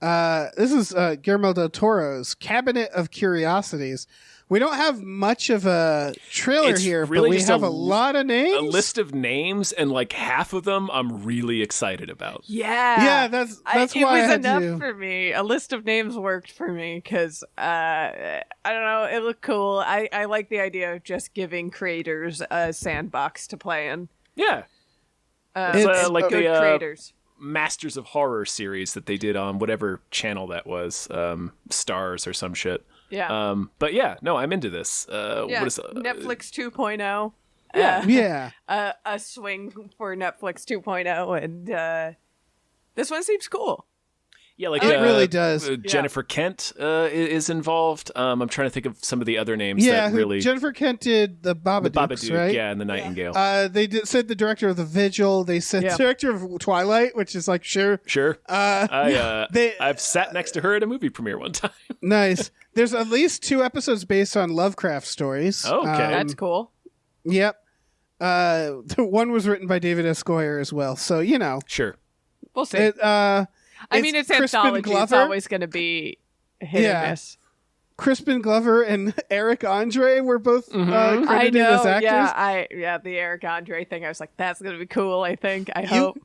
This is Guillermo del Toro's Cabinet of Curiosities. We don't have much of a trailer here, really but we have a lot of names. A list of names, and like half of them I'm really excited about. Yeah. That's it why was I had enough to. for me. A list of names worked for me because I don't know, it looked cool. I like the idea of just giving creators a sandbox to play in. Yeah. It's like good the creators. Masters of Horror series that they did on whatever channel that was, Stars or some shit. Yeah. But yeah, no, I'm into this. What is Netflix 2.0. Yeah. A swing for Netflix 2.0, and this one seems cool. Yeah, like it really does. Jennifer Kent is involved. I'm trying to think of some of the other names. Yeah, that really. Jennifer Kent did the Babadook, right? Yeah, and the Nightingale. They said the director of The Vigil. They said the director of Twilight, which is like sure. I've sat next to her at a movie premiere one time. Nice. There's at least 2 episodes based on Lovecraft stories. Okay, that's cool. Yep. The one was written by David S. Goyer as well, so you know. Sure. We'll see. I mean, it's anthology. Glover. It's always going to be hit and miss. Crispin Glover and Eric Andre were both credited as actors. The Eric Andre thing. I was like, that's going to be cool. I think. I hope.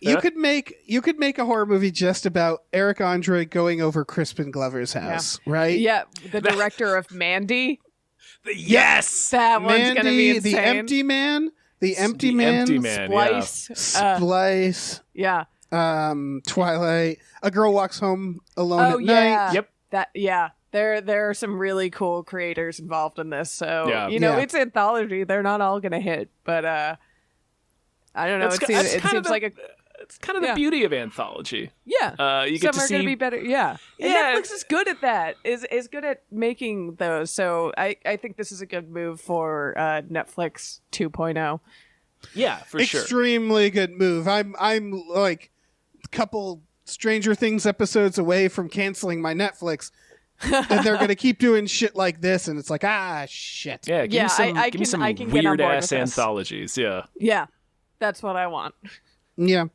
You could make a horror movie just about Eric Andre going over Crispin Glover's house, right? Yeah, the director of Mandy. Yes, that one's going to be insane. The Empty Man. The Empty Man. Splice. Splice. Yeah. Twilight. A Girl Walks Home Alone at Night. Yep. There are some really cool creators involved in this. So it's anthology. They're not all gonna hit, but I don't know. It seems like it's kind of the beauty of anthology. Yeah. You get some to are see gonna be better. Yeah. And Netflix is good at that. Is good at making those. So I think this is a good move for Netflix 2.0. Yeah, for sure. Extremely good move. I'm like a couple Stranger Things episodes away from canceling my Netflix. And they're going to keep doing shit like this, and it's like, shit. Yeah, give me some weird-ass anthologies, yeah. Yeah, that's what I want. Yeah.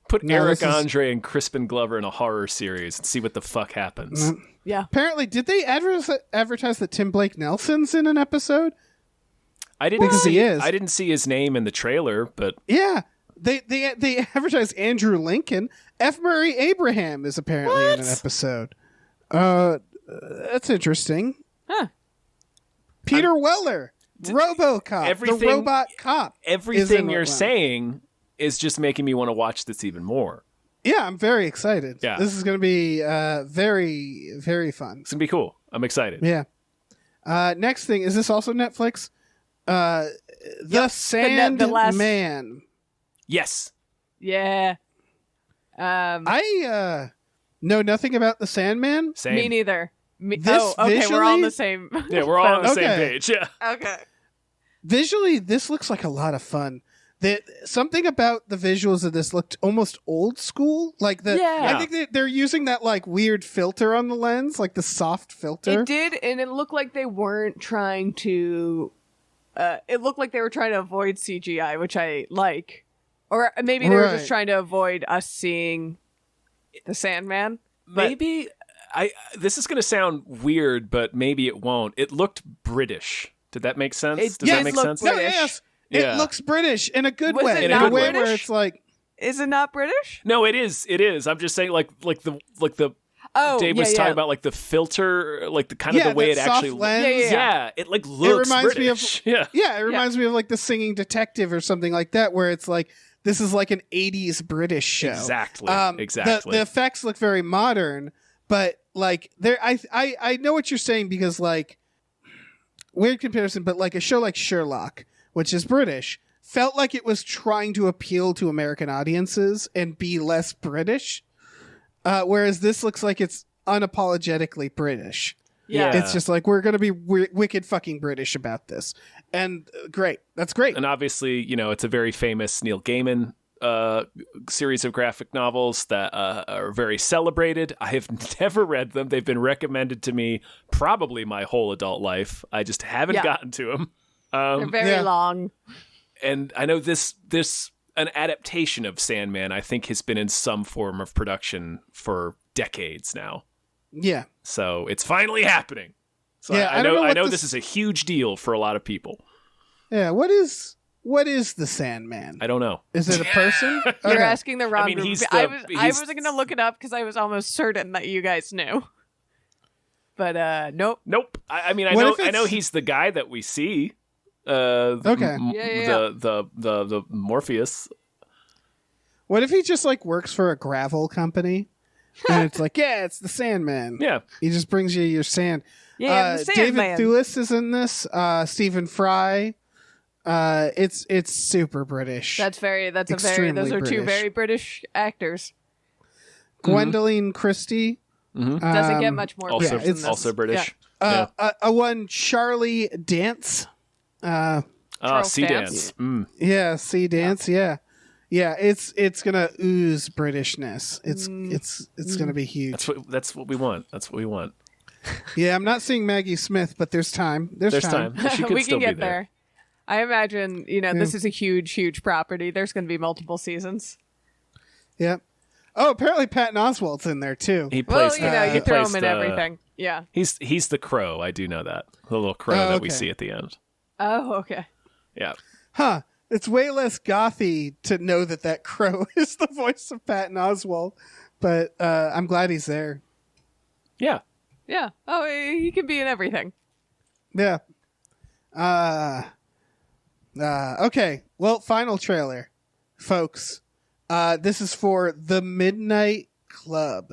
Put Eric Andre and Crispin Glover in a horror series and see what the fuck happens. Yeah. Apparently, did they advertise that Tim Blake Nelson's in an episode? I didn't Because see. he is. I didn't see his name in the trailer, but Yeah. They advertise Andrew Lincoln. F. Murray Abraham is apparently in an episode. That's interesting. Huh. Peter Weller, RoboCop, the robot cop. everything you're saying is just making me want to watch this even more. Yeah, I'm very excited. Yeah. This is going to be very, very fun. It's gonna be cool. I'm excited. Yeah. Next thing, is this also Netflix? The Sandman. Yes. Yeah. I know nothing about the Sandman. Same. Me neither. This okay, we're all on visually- the same. Yeah, we're all on the same Okay. page. Yeah. Okay. Visually, this looks like a lot of fun. Something about the visuals of this looked almost old school. Like Yeah. I think they're using that like weird filter on the lens, like the soft filter. It did, and it looked like they weren't trying to. It looked like they were trying to avoid CGI, which I like, or maybe they were just Right. trying to avoid us seeing the Sandman. But Maybe this is going to sound weird, but maybe it won't. It looked British. Did that make sense? It Does did that make look sense? No, British. yes, Yeah. it looks British in a good Was way. it In a not way British? where it's like, is it not British? No, it is. It is. I'm just saying, like the Oh, Dave yeah, was yeah. talking about, like the filter, like the kind of yeah, the way it that soft actually. lens. Yeah. It like looks reminds me of- British. Yeah. Yeah, it reminds me of like The Singing Detective or something like that, where it's like this is like an '80s British show. Exactly. The effects look very modern, but like I know what you're saying, because like, weird comparison, but like a show like Sherlock, which is British, felt like it was trying to appeal to American audiences and be less British, whereas this looks like it's unapologetically British. Yeah. It's just like, we're going to be wicked fucking British about this. And great. That's great. And obviously, it's a very famous Neil Gaiman series of graphic novels that are very celebrated. I have never read them. They've been recommended to me probably my whole adult life. I just haven't gotten to them. They're very Yeah. long. And I know this an adaptation of Sandman, I think, has been in some form of production for decades now. Yeah. So it's finally happening. So Yeah, I I don't know know I what know this- this is a huge deal for a lot of people. Yeah. What is the Sandman? I don't know. Is it a person? You're Okay. asking the wrong mean, group. he's I the- was going to look it up because I was almost certain that you guys knew. But nope. Nope. I mean, I What know if it's- I know he's the guy that we see. Okay. Yeah. The Morpheus. What if he just like works for a gravel company? And it's like, yeah, it's the Sandman. Yeah. He just brings you your sand. Yeah, the Sandman. David Thewlis is in this. Stephen Fry. It's super British. That's those Extremely are two British. very British actors. Gwendoline Christie. Doesn't get much more Also, British than it's this. also British. Yeah. One Charlie Dance. Charles Sea Dance. Dance. Yeah, Sea Dance. Yeah. It's gonna ooze Britishness. It's gonna be huge. That's what we want. That's what we want. Yeah, I'm not seeing Maggie Smith, but there's time. There's time. She could We still can get be there. there. I imagine, this is a huge, huge property. There's going to be multiple seasons. Yep. Oh, apparently Patton Oswalt's in there too. He Well, plays. you he throw plays him in the- everything. Yeah. He's the crow. I do know that, the little crow Oh, that we okay. see at the end. Oh, okay. Yeah. Huh. It's way less gothy to know that crow is the voice of Patton Oswalt, but I'm glad he's there. Yeah. Yeah. Oh, he can be in everything. Yeah. Okay. Well, final trailer, folks. This is for The Midnight Club,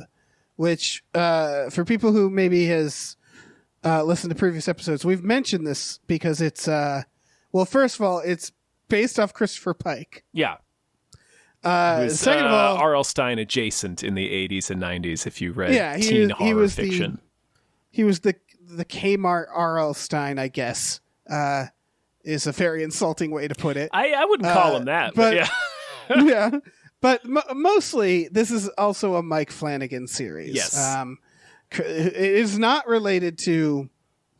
which for people who maybe has listened to previous episodes, we've mentioned this because it's well, first of all, it's based off Christopher Pike. Yeah. Who's, Second of all, R.L. Stein adjacent in the 80s and 90s. If you read Yeah, teen he horror was fiction. he was the Kmart R.L. Stein, I guess. Is a very insulting way to put it. I wouldn't call him that, but yeah. Yeah, but mostly this is also a Mike Flanagan series. Yes. It is not related to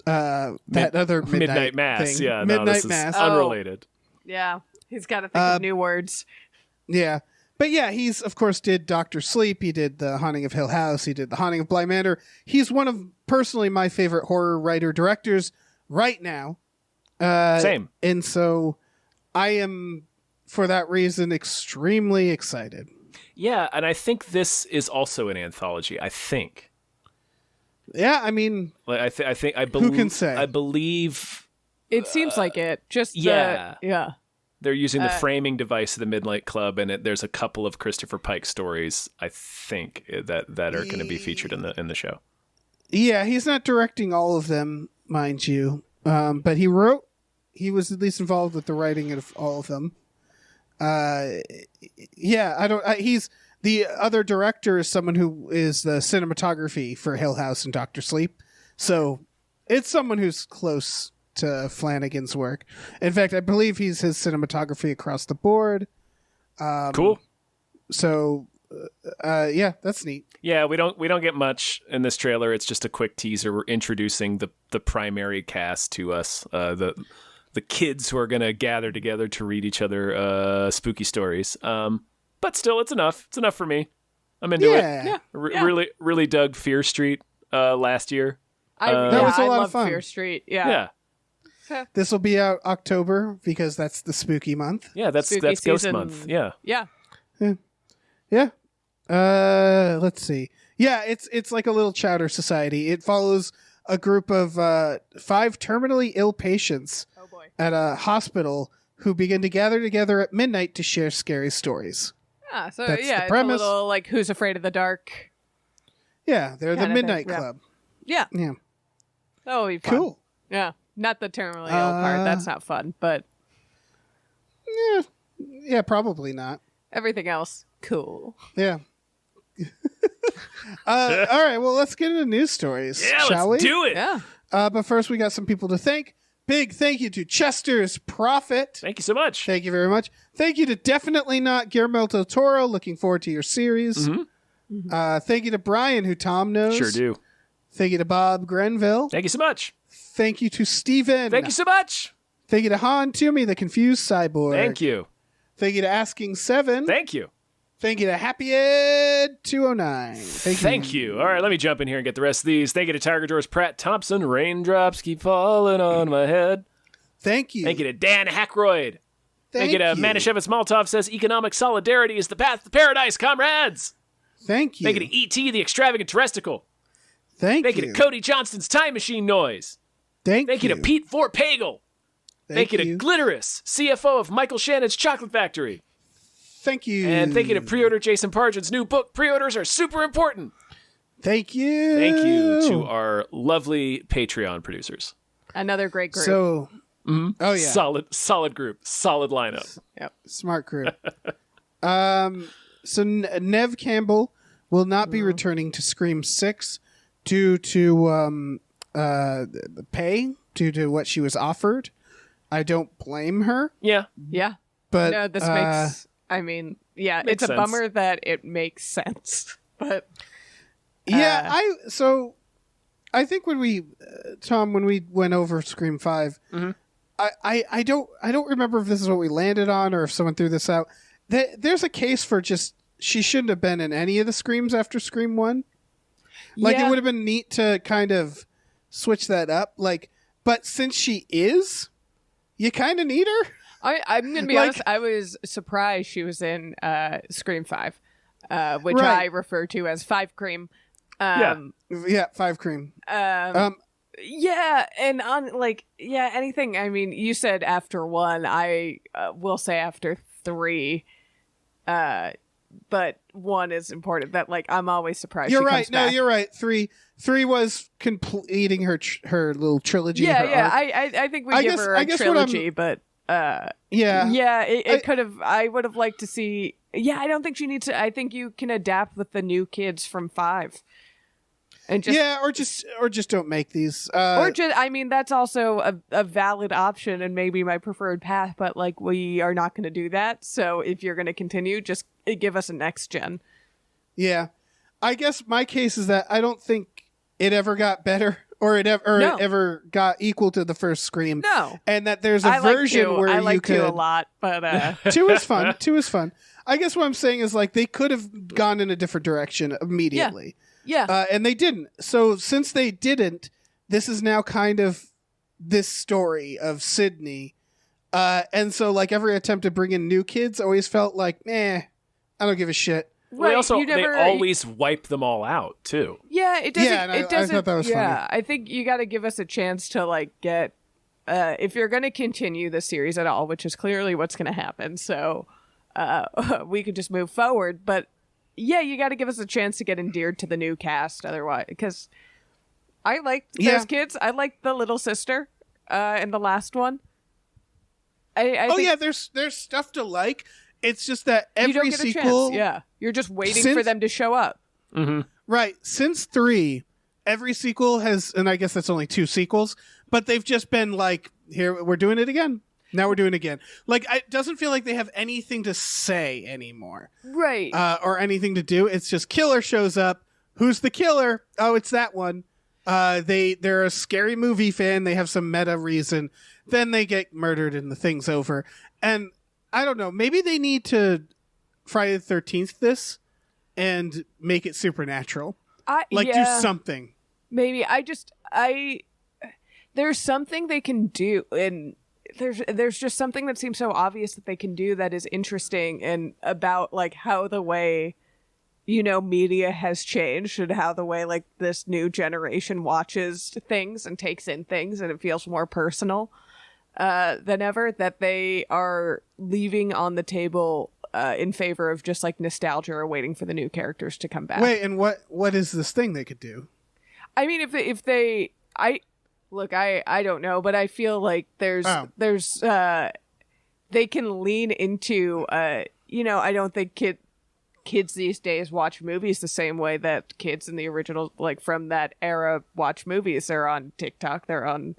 that other Midnight Mass. thing. Yeah, Midnight no, this Mass. is unrelated. Yeah. He's got to think of new words. Yeah. But yeah, he's of course did Dr. Sleep. He did The Haunting of Hill House. He did The Haunting of Bly Manor. He's one of personally my favorite horror writer directors right now. Same. And so I am, for that reason, extremely excited. Yeah, and I think this is also an anthology. I think. Yeah, I mean, Like I believe. who can say? I believe It seems like it. Just yeah. yeah. they're using the framing device of the Midnight Club, and there's a couple of Christopher Pike stories. I think that are going to be featured in the show. Yeah, he's not directing all of them, mind you, but he was at least involved with the writing of all of them. He's the other director is someone who is the cinematography for Hill House and Dr. Sleep. So it's someone who's close to Flanagan's work. In fact, I believe he's his cinematography across the board. Cool. So, yeah, that's neat. Yeah, we don't get much in this trailer. It's just a quick teaser. We're introducing the primary cast to us. The kids who are going to gather together to read each other spooky stories. But still, it's enough. It's enough for me. I'm into it. Yeah. Really dug Fear Street last year. That was a lot love of fun. Fear Street. Yeah. This will be out October because that's the spooky month. Yeah, that's Ghost season. Month. Yeah. Yeah. Let's see. Yeah, it's like a little chowder society. It follows a group of 5 terminally ill patients at a hospital who begin to gather together at midnight to share scary stories. Ah, so That's the it's premise. a little like Who's Afraid of the Dark. Yeah, they're the Kinda Midnight thing, yeah. Club. Yeah. Yeah. That would be fun. Cool. Yeah. Not the terminally ill part. That's not fun, but Yeah, probably not. everything else, cool. Yeah. All right, well, let's get into news stories, Yeah, shall let's we? do it. Yeah. But first, we got some people to thank. Big thank you to Chester's Prophet. Thank you so much. Thank you very much. Thank you to Definitely Not Guillermo del Toro. Looking forward to your series. Thank you to Brian, who Tom knows. Sure do. Thank you to Bob Grenville. Thank you so much. Thank you to Steven. Thank you so much. Thank you to Han Toomey, the confused cyborg. Thank you. Thank you to Asking Seven. Thank you. Thank you to Happy Ed 209. Thank you. All right, let me jump in here and get the rest of these. Thank you to Tiger George Pratt Thompson. Raindrops keep falling on my head. Thank you. Thank you to Dan Hackroyd. Thank you to Manischewitz Maltov says economic solidarity is the path to paradise, comrades. Thank you. Thank you to E.T. the extravagant terrestrial. Thank you to Cody Johnston's time machine noise. Thank you to Pete Fort Pagel. Thank you to Glitterous, CFO of Michael Shannon's Chocolate Factory. Thank you. And thank you to pre-order Jason Pargin's new book. Pre-orders are super important. Thank you. Thank you to our lovely Patreon producers. Another great group. So, oh yeah, solid group, solid lineup. Yep. Smart group. So Nev Campbell will not be returning to Scream 6 due to the pay, due to what she was offered. I don't blame her. Yeah. Yeah. But no, this makes. I mean, yeah, makes it's a sense. bummer that it makes sense, but yeah, I think when we Tom, when we went over Scream 5, I don't remember if this is what we landed on or if someone threw this out. There's a case for just she shouldn't have been in any of the Screams after Scream 1. Like it would have been neat to kind of switch that up. Like, but since she is, you kind of need her. I'm going to be honest, I was surprised she was in Scream 5, which I refer to as 5 Cream. Yeah, 5 Cream. Yeah, and on anything. I mean, you said after 1. I will say after 3. But 1 is important. That I'm always surprised. You're she right. comes No, back. you're right. 3 was completing her little trilogy. Yeah, her yeah. arc. I think we give her a trilogy, but it could have. I would have liked to see. Yeah, I don't think she needs to. I think you can adapt with the new kids from 5. And just, or just don't make these. I mean, that's also a valid option and maybe my preferred path, but we are not going to do that. So if you're going to continue, just give us a next gen. Yeah, I guess my case is that I don't think it ever got better or it ever got equal to the first Scream. No, and that there's a version where I you could 2 a lot, but 2 is fun. 2 is fun. I guess what I'm saying is they could have gone in a different direction immediately. Yeah. And they didn't. So since they didn't, this is now kind of this story of Sydney. And so like every attempt to bring in new kids always felt like, I don't give a shit. Right, they always wipe them all out too. Yeah, it doesn't. Yeah, it doesn't. I thought that was funny. I think you got to give us a chance to like get. If you're going to continue the series at all, which is clearly what's going to happen, so we could just move forward. But yeah, you got to give us a chance to get endeared to the new cast. Otherwise, because I liked those kids. I liked the little sister in the last one. I think there's stuff to like. It's just that every you don't get sequel, a chance. Yeah, you're just waiting for them to show up. Mm-hmm. Right. Since 3, every sequel has, and I guess that's only 2 sequels, but they've just been like, here, we're doing it again. Now we're doing it again. Like, it doesn't feel like they have anything to say anymore. Right. Or anything to do. It's just killer shows up. Who's the killer? Oh, it's that one. They're a scary movie fan. They have some meta reason. Then they get murdered and the thing's over. And I don't know. Maybe they need to Friday the 13th this and make it supernatural. Do something. Maybe. There's something they can do, and there's just something that seems so obvious that they can do that is interesting, and about like how the way, media has changed, and how the way like this new generation watches things and takes in things, and it feels more personal than ever, that they are leaving on the table in favor of just like nostalgia or waiting for the new characters to come back. Wait, and what is this thing they could do? I mean, if they I don't know, but I feel like there's they can lean into I don't think kids these days watch movies the same way that kids in the original, like from that era, watch movies. They're on TikTok, they're on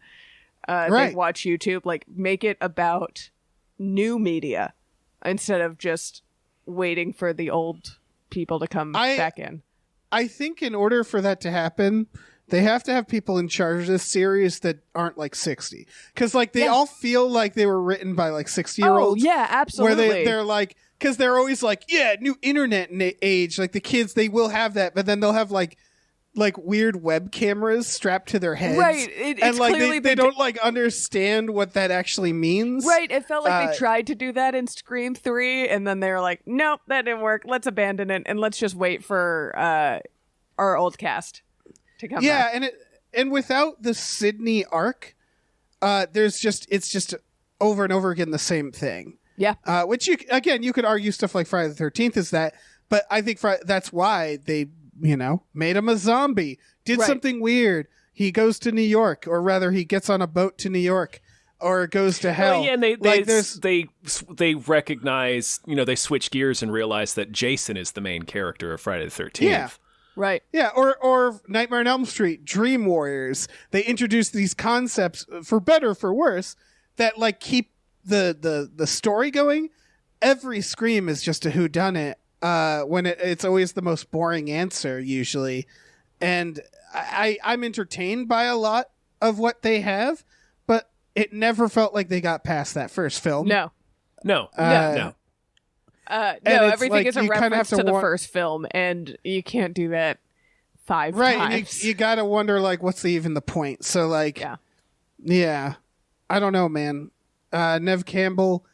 they watch YouTube. Like, make it about new media instead of just waiting for the old people to come back in. I think in order for that to happen, they have to have people in charge of this series that aren't like 60. Because like they all feel like they were written by like 60-year-olds. Oh, yeah, absolutely. Where they're like, because they're always like, new internet age. Like the kids, they will have that, but then they'll have like weird web cameras strapped to their heads. Right. It's and like clearly they don't like understand what that actually means. Right. It felt like they tried to do that in Scream 3, and then they were like, nope, that didn't work. Let's abandon it, and let's just wait for our old cast to come back. Yeah, and without the Sydney arc, it's just over and over again the same thing. Yeah. Which you could argue stuff like Friday the 13th is that, but I think that's why they made him a zombie, did something weird. He goes to New York, or rather he gets on a boat to New York, or goes to hell. Well, yeah, and they recognize, they switch gears and realize that Jason is the main character of Friday the 13th. Yeah. Right. Yeah, or Nightmare on Elm Street, Dream Warriors. They introduce these concepts, for better or for worse, that like keep the story going. Every Scream is just a whodunit. When it's always the most boring answer usually, and I'm entertained by a lot of what they have, but it never felt like they got past that first film. No. No. Everything like is a reference to the first film, and you can't do that 5 times. And you gotta wonder like what's even the point. So like, yeah, I don't know, man. Neve Campbell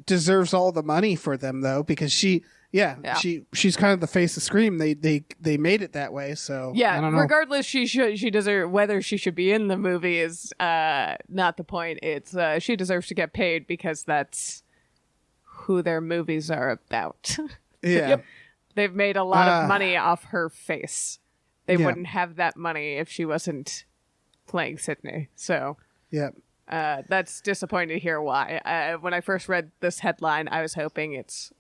deserves all the money for them though, because she's kind of the face of Scream. They made it that way, so I don't know. Regardless, she deserves, whether she should be in the movie is not the point. It's she deserves to get paid because that's who their movies are about. Yeah. They've made a lot of money off her face. They wouldn't have that money if she wasn't playing Sydney. So that's disappointing to hear why. When I first read this headline, I was hoping it's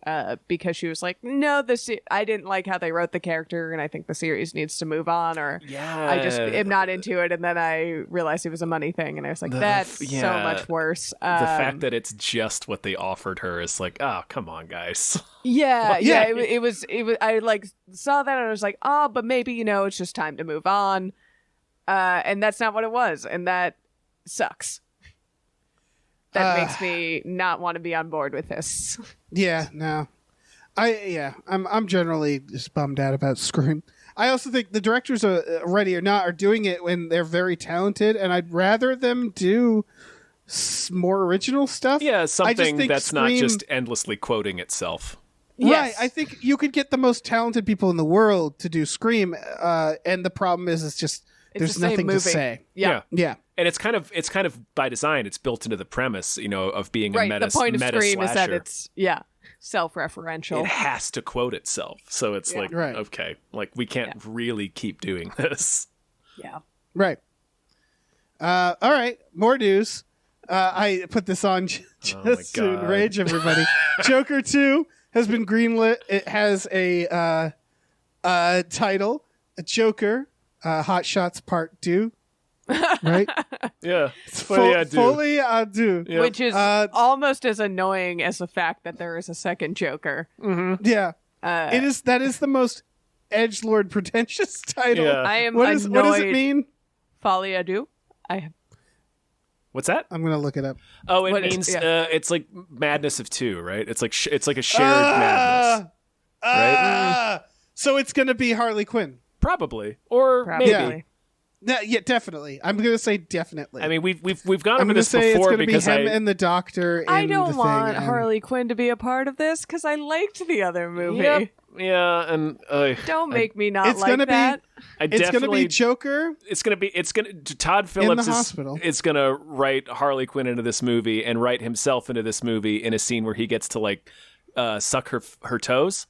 because she was like, no, I didn't like how they wrote the character, and I think the series needs to move on, or I just am not into it. And then I realized it was a money thing, and I was like, that's so much worse. The fact that it's just what they offered her is like, oh, come on, guys. It was. I like saw that, and I was like, oh, but maybe it's just time to move on. And that's not what it was, and that sucks. That makes me not want to be on board with this. Yeah, no. I'm generally just bummed out about Scream. I also think the directors are ready or not are doing it when they're very talented, and I'd rather them do more original stuff. Yeah, I something just think that's not Scream- just endlessly quoting itself. Yes. Right, I think you could get the most talented people in the world to do Scream, and the problem is it's just there's the same nothing to movie. say. Yeah. Yeah, And it's kind of by design. It's built into the premise, of being a Right. meta The point of meta Scream is that slasher. it's self-referential. It has to quote itself. So it's Yeah. like, Right. okay, like we can't really keep doing this. Yeah. right. All right, more news. I put this on just to God. enrage everybody. Joker 2 has been greenlit. It has a title, a Joker, Hot Shots Part 2. Right? Yeah. Fully I do. Fully I do. Yeah. Which is almost as annoying as the fact that there is a second Joker. Yeah. That is the most edgelord pretentious title. Yeah. I am What annoyed. does it mean? Folie à deux? What's that? I'm gonna look it up. Oh, it What is- means yeah. it's like madness of two, right? It's like it's like a shared madness, right? So it's gonna be Harley Quinn. Probably, or Probably. maybe. Yeah, definitely. I'm gonna say definitely. I mean, we've gone I'm over gonna this say it's before gonna be because him and the Doctor. I in don't the want thing, and- Harley Quinn to be a part of this because I liked the other movie. Yep. Yeah, and Don't make me not It's like gonna be- that. It's gonna be Joker. Todd Phillips hospital. is gonna write Harley Quinn into this movie and write himself into this movie in a scene where he gets to like suck her toes,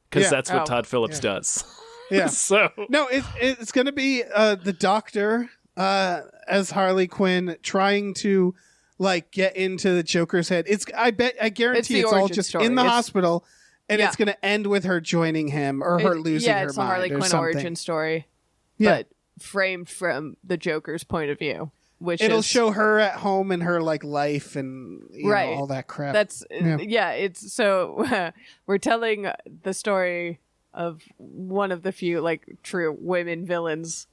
because Yeah. that's what Oh. Todd Phillips does. Yeah. So No, it's gonna be the Doctor as Harley Quinn trying to like get into the Joker's head. I guarantee the it's all origin just story. in the It's- hospital, and Yeah. it's gonna end with her joining him or her losing her it's mind a Harley or Quinn something. origin story, Yeah. but framed from the Joker's point of view, which It'll is show her at home and her like life and Right. all that crap. that's Yeah. it's so we're telling the story of one of the few like true women villains,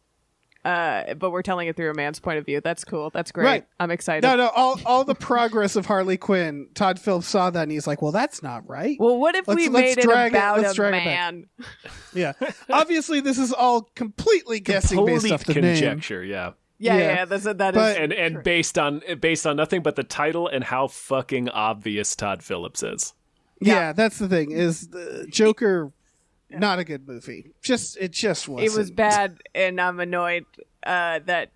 but we're telling it through a man's point of view. That's cool. That's great. Right. I'm excited. No, all the progress of Harley Quinn. Todd Phillips saw that and he's like, "Well, that's not right." Well, what if we Let's made it drag it- about let's a drag it back. man? Yeah, obviously this is all completely guessing based complete off the name. conjecture, yeah. Yeah, Yeah. yeah, that But- is. And based on nothing but the title and how fucking obvious Todd Phillips is. Yeah, that's the thing. Is the Joker not a good movie? It just wasn't. It was bad, and I'm annoyed that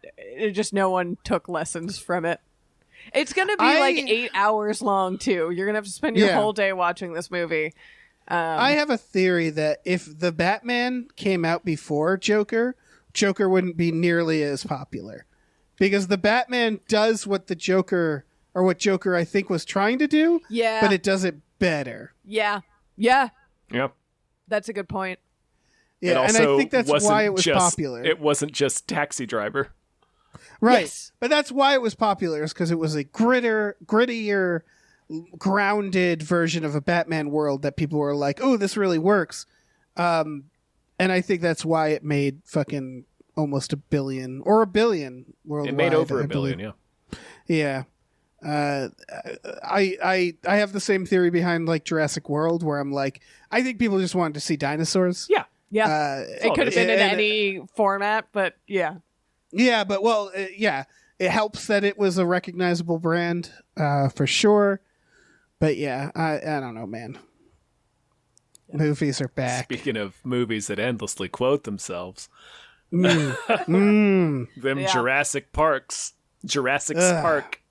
no one took lessons from it. It's gonna be like 8 hours long too. You're gonna have to spend your Yeah. whole day watching this movie. I have a theory that if the Batman came out before Joker wouldn't be nearly as popular, because the Batman does what the Joker or what Joker I think was trying to do. Yeah. but it does it better. Yeah, Yep. that's a good point. Yeah, and I think that's why it was just, popular. It wasn't just Taxi Driver. Right. Yes. But that's why it was popular, is because it was a grittier, grounded version of a Batman world that people were like, oh, this really works. And I think that's why it made fucking almost $1 billion or $1 billion worldwide. It made over I $1 billion, believe. yeah. Yeah. I have the same theory behind like Jurassic World, where I'm like, I think people just wanted to see dinosaurs. Yeah. Yeah, it could have been in and- any format, but yeah. Yeah, but it helps that it was a recognizable brand, for sure. But yeah, I don't know, man. Movies are back. Speaking of movies that endlessly quote themselves, Mm. them Yeah. Jurassic Parks. Jurassic Park.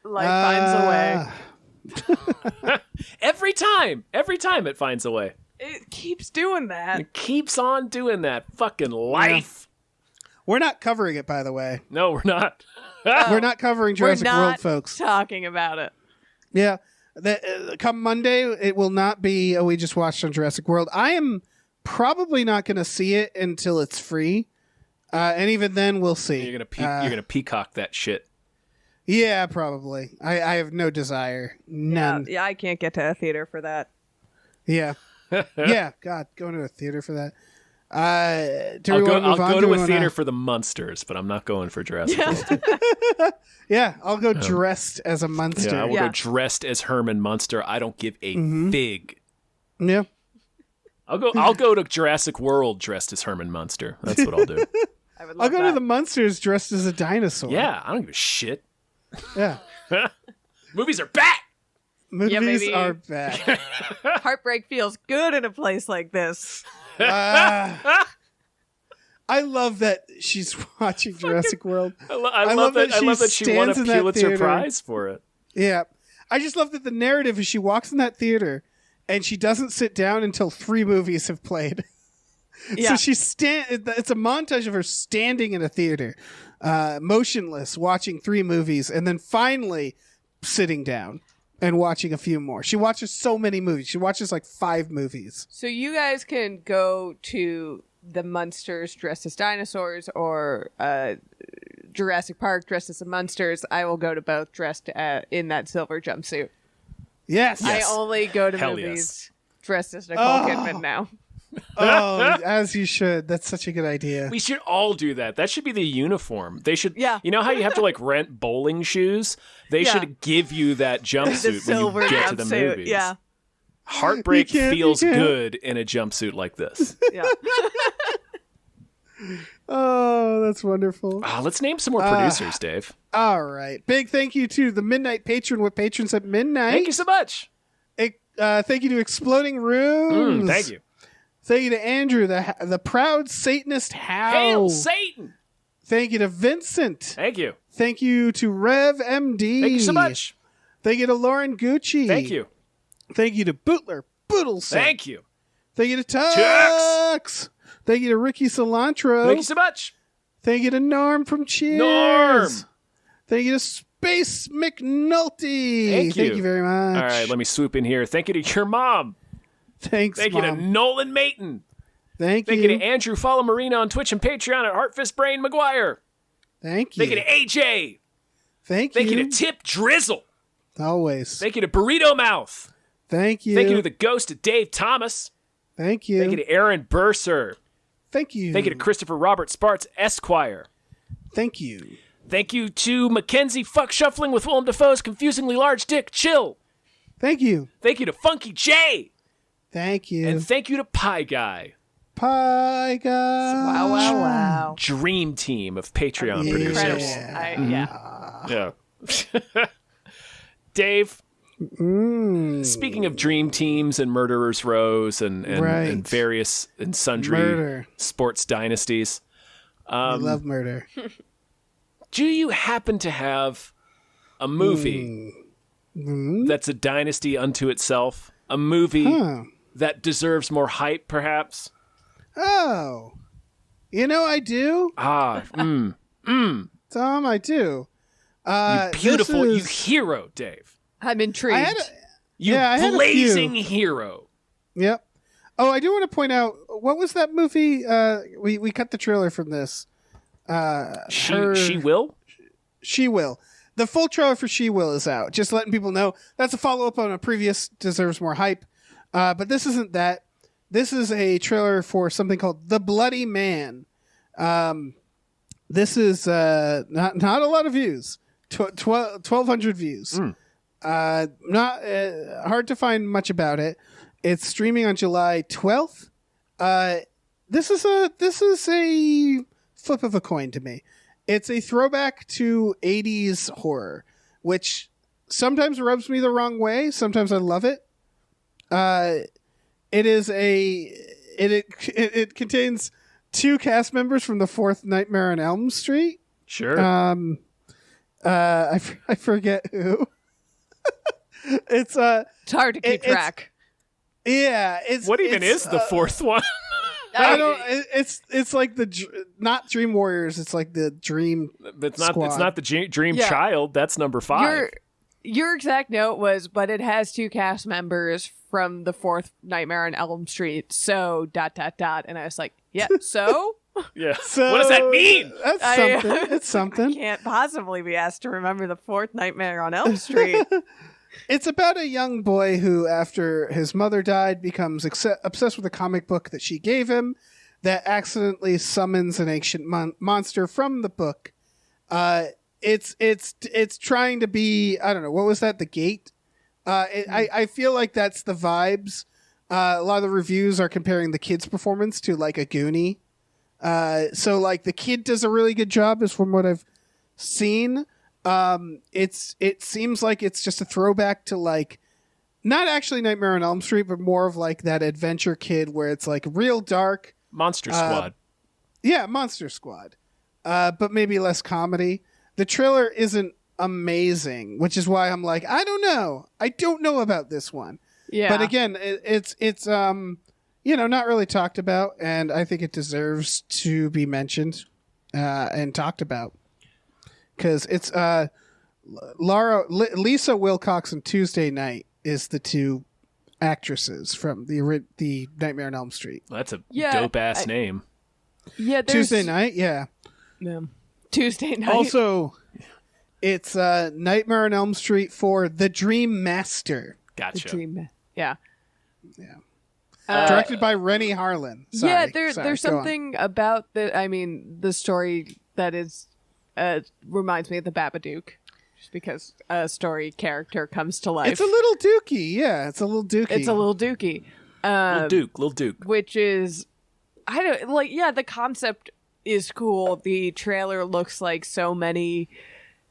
Life finds a way. Every time it finds a way. It keeps doing that. It keeps on doing that fucking life. We're not covering it, by the way. No, we're not. We're not covering Jurassic We're not World, folks. talking about it. Yeah. Come Monday, it will not be we just watched on Jurassic World. I am probably not going to see it until it's free. And even then, we'll see. You're gonna peacock that shit. Yeah, probably. I have no desire. None. Yeah, I can't get to a theater for that. Yeah. Yeah. God, going to a theater for that. Do I'll we go, want to move I'll on? go Do to we a wanna- theater for the Munsters, but I'm not going for Jurassic World. Yeah, I'll go dressed as a monster. Yeah, I will Yeah. go dressed as Herman Munster. I don't give a fig. Yeah. I'll go to Jurassic World dressed as Herman Munster. That's what I'll do. I'll go to the Munsters dressed as a dinosaur. Yeah, I don't give a shit. Yeah. Movies are back. Movies are back. Heartbreak feels good in a place like this. I love that she's watching Jurassic World. I love that she won a Pulitzer Prize for it. Yeah. I just love that the narrative is she walks in that theater and she doesn't sit down until 3 movies have played. Yeah. So it's a montage of her standing in a theater, motionless, watching 3 movies, and then finally sitting down and watching a few more. She watches so many movies. She watches like 5 movies. So you guys can go to the Munsters dressed as dinosaurs or Jurassic Park dressed as the Munsters. I will go to both dressed in that silver jumpsuit. Yes. I only go to movies dressed as Nicole Kidman now. Oh, as you should. That's such a good idea. We should all do that. That should be the uniform. They should. Yeah. You know how you have to like rent bowling shoes? They should give you that jumpsuit when you get to the movies. Yeah. Heartbreak feels good in a jumpsuit like this. Yeah. Oh, that's wonderful. Let's name some more producers, Dave. All right. Big thank you to the Midnight Patron with patrons at midnight. Thank you so much. Thank you to Exploding Rooms. Thank you. Thank you to Andrew, the proud Satanist Hal. Hail Satan. Thank you to Vincent. Thank you. Thank you to Rev MD. Thank you so much. Thank you to Lauren Gucci. Thank you. Thank you to Bootler Boodleson. Thank you. Thank you to Tux. Thank you to Ricky Cilantro. Thank you so much. Thank you to Norm from Cheers. Norm. Thank you to Space McNulty. Thank you. Thank you very much. All right, let me swoop in here. Thank you to your mom. Thanks, Thank Mom. you to Nolan Mayton. Thank you to Andrew. Follow Marina on Twitch and Patreon at HeartFistBrain McGuire. Thank you. Thank you to AJ. Thank you. Thank you to Tip Drizzle. Always. Thank you to Burrito Mouth. Thank you. Thank you to the ghost of Dave Thomas. Thank you. Thank you to Aaron Burser. Thank you. Thank you to Christopher Robert Sparts Esquire. Thank you. Thank you to Mackenzie Fuck Shuffling with Willem Dafoe's confusingly large dick. Chill. Thank you. Thank you to Funky J. Thank you. And thank you to Pie Guy. Pie Guy. Wow, wow, wow. Dream team of Patreon producers. Incredible. Yeah. Dave, speaking of dream teams and murderers' rows and various and sundry sports dynasties. I love murder. Do you happen to have a movie that's a dynasty unto itself? A movie that deserves more hype, perhaps? Oh. You know, I do. Tom, I do. You beautiful, you hero, Dave. I'm intrigued. You blazing hero. Yep. Oh, I do want to point out, what was that movie? We cut the trailer from this. She Will? She Will. The full trailer for She Will is out. Just letting people know. That's a follow-up on a previous Deserves More Hype. But this isn't that. This is a trailer for something called The Bloody Man. This is not a lot of views. 1,200 views. Not hard to find much about it. It's streaming on July 12th. This is a flip of a coin to me. It's a throwback to 80s horror, which sometimes rubs me the wrong way. Sometimes I love it. It contains 2 cast members from the 4th Nightmare on Elm Street. Sure. I forget who. It's hard to keep track. What even is the 4th one? I don't. It's like not Dream Warriors. It's like the Dream. It's not. Squad. It's not the Dream Child. That's number 5. Your exact note was, but it has 2 cast members from the 4th Nightmare on Elm Street. So ... And I was like, yeah. So. Yeah. So, what does that mean? That's something. It's something. Can't possibly be asked to remember the 4th Nightmare on Elm Street. It's about a young boy who, after his mother died, becomes obsessed with a comic book that she gave him that accidentally summons an ancient monster from the book. It's trying to be, I don't know, what was that? The Gate? I feel like that's the vibes a lot of the reviews are comparing the kid's performance to like a Goonie. So like the kid does a really good job, is from what I've seen. It seems like it's just a throwback to like not actually Nightmare on Elm Street, but more of like that adventure kid where it's like real dark. Monster Squad. Yeah, Monster Squad. But maybe less comedy. The trailer isn't amazing, which is why I'm like, I don't know. I don't know about this one. Yeah. But again, it's not really talked about, and I think it deserves to be mentioned and talked about. Because it's Lisa Wilcox and Tuesday Night is the two actresses from the Nightmare on Elm Street. Well, that's a dope-ass name. Yeah, Tuesday Night, yeah. Tuesday Night. Also, it's Nightmare on Elm Street for The Dream Master. Gotcha. Yeah. Directed by Rennie Harlan. Sorry, there's something about the story that is reminds me of the Babadook, just because a story character comes to life. It's a little dooky, yeah. It's a little dooky. Little Duke. Which is, the concept is cool. The trailer looks like so many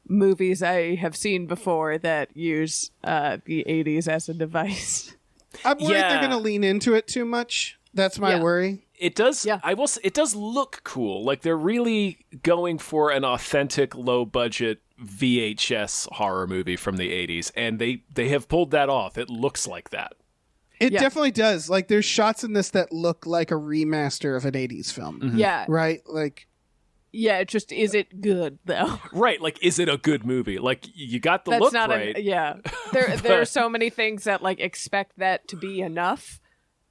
movies I have seen before that use the 80s as a device. I'm worried they're going to lean into it too much. That's my worry. It does. Yeah. It does look cool. Like they're really going for an authentic, low budget VHS horror movie from the 80s, and they have pulled that off. It looks like that. It definitely does. Like there's shots in this that look like a remaster of an 80s film. Mm-hmm. Yeah. Right? Like yeah, it just is it good though? Right, like is it a good movie? Like you got the look right. There are so many things that like expect that to be enough.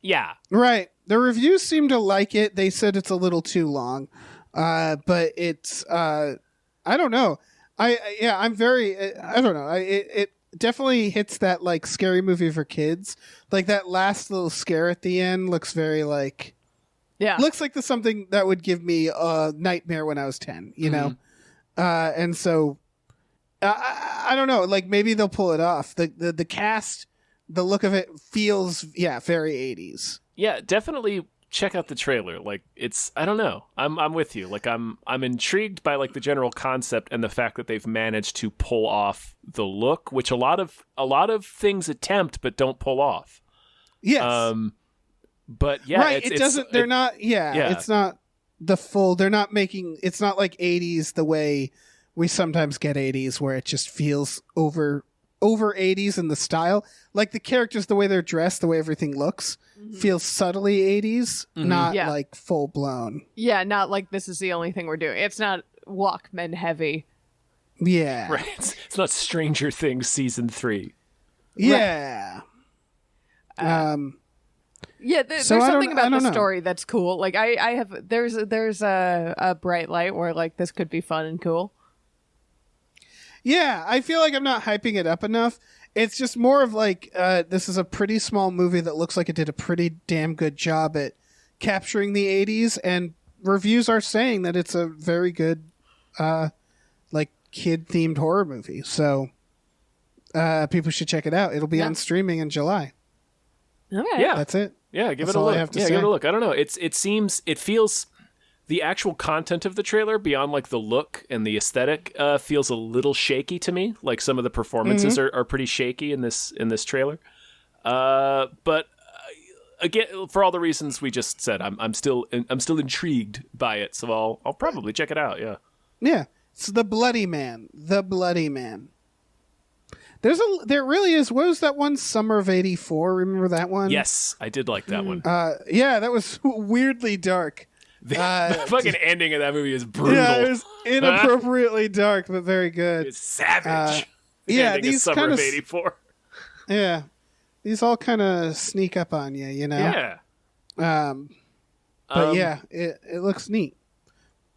Yeah. Right. The reviews seem to like it. They said it's a little too long. But it's I don't know. I'm very I don't know. It definitely hits that like scary movie for kids. Like that last little scare at the end looks very like looks like something that would give me a nightmare when I was 10, you know? And so I don't know, like maybe they'll pull it off. The cast, the look of it feels very 80s. Yeah, definitely check out the trailer. Like it's I don't know. I'm with you. Like I'm intrigued by like the general concept and the fact that they've managed to pull off the look, which a lot of things attempt but don't pull off. Yes. But yeah, right. It's not the full. They're not making. It's not like 80s the way we sometimes get 80s, where it just feels over 80s in the style. Like the characters, the way they're dressed, the way everything looks, feels subtly 80s, not like full blown. Yeah, not like this is the only thing we're doing. It's not Walkman heavy. Yeah, right. It's not Stranger Things season 3. Yeah. Right. Yeah, there's something about the story that's cool. Like I have there's a bright light where like this could be fun and cool. Yeah, I feel like I'm not hyping it up enough. It's just more of like this is a pretty small movie that looks like it did a pretty damn good job at capturing the 80s, and reviews are saying that it's a very good like kid themed horror movie. So people should check it out. It'll be on streaming in July. Okay. Yeah, that's it. Yeah, give That's it a all I look. have to Give say. it a look. I don't know. It feels the actual content of the trailer beyond like the look and the aesthetic feels a little shaky to me. Like some of the performances are pretty shaky in this trailer. But again, for all the reasons we just said, I'm still intrigued by it. So I'll probably check it out. Yeah. Yeah, it's The Bloody Man. The Bloody Man. There really is. What was that one? Summer of '84. Remember that one? Yes, I did like that one. Yeah, that was weirdly dark. The fucking ending of that movie is brutal. Yeah, it was inappropriately dark, but very good. It's savage. Yeah, these Summer of '84. Yeah, these all kind of sneak up on you, you know. Yeah. But yeah, it looks neat.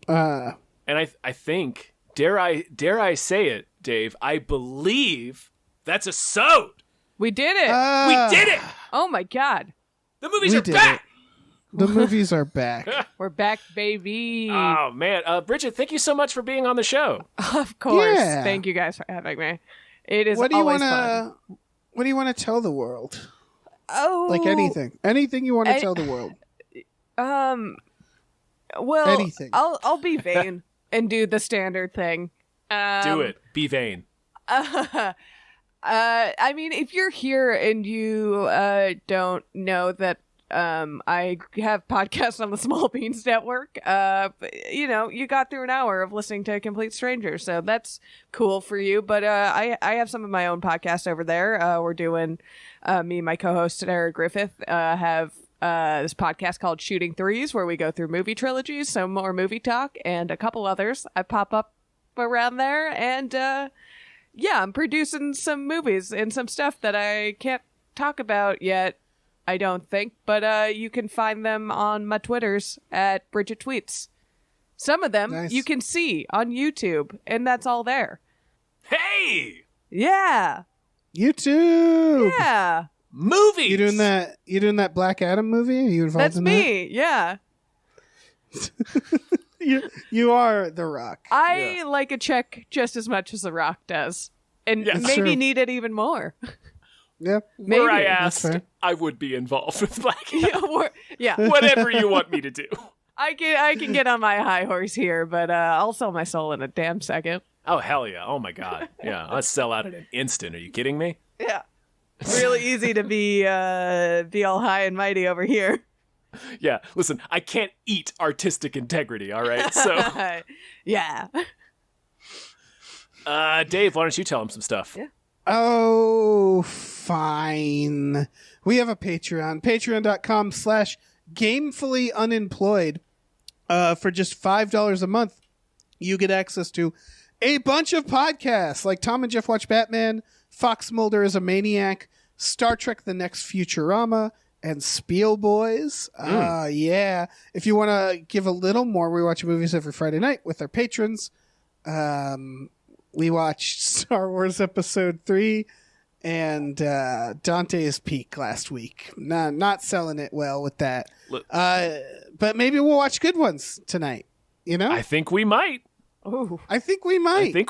And I think dare I say it, Dave? I believe that's a sode. We did it. We did it. Oh my god. The movies are back. The movies are back. We're back, baby. Oh man, Bridgett, thank you so much for being on the show. Of course. Yeah. Thank you guys for having me. It is What do you always fun. What do you want to tell the world? Oh, Like anything you want to tell the world. Well, Anything. I'll be vain and do the standard thing. Do it. Be vain. I mean, if you're here and you don't know that I have podcasts on the Small Beans Network, you got through an hour of listening to a complete stranger, so that's cool for you. But I have some of my own podcasts over there. We're doing, me and my co-host Sarah Griffith have this podcast called Shooting Threes, where we go through movie trilogies, some more movie talk, and a couple others. I pop up around there, and I'm producing some movies and some stuff that I can't talk about yet, I don't think, but you can find them on my Twitters at Bridgett Tweets. Some of them you can see on YouTube, and that's all there. Hey! Yeah. YouTube. Yeah. Movies! You doing that Black Adam movie? Are you involved That's in me. Yeah. You are The Rock. I like a check just as much as The Rock does. And maybe need it even more. Yeah. Maybe. Were I asked, I would be involved with Black Adam. Yeah. Whatever you want me to do. I can get on my high horse here, but I'll sell my soul in a damn second. Oh, hell yeah. Oh, my God. Yeah, I'll sell out in an instant. Are you kidding me? Yeah. Really easy to be all high and mighty over here. Yeah, listen, I can't eat artistic integrity, all right? So, yeah. Dave, why don't you tell him some stuff? Yeah. Oh, fine. We have a Patreon, patreon.com/gamefullyunemployed. For just $5 a month, you get access to a bunch of podcasts like Tom and Jeff Watch Batman, Fox Mulder is a Maniac, Star Trek The Next Futurama, and Spiel Boys. Yeah. If you want to give a little more, we watch movies every Friday night with our patrons. We watched Star Wars Episode 3 and Dante's Peak last week. Not selling it well with that. But maybe we'll watch good ones tonight. You know? I think we might. Ooh. I think we might. We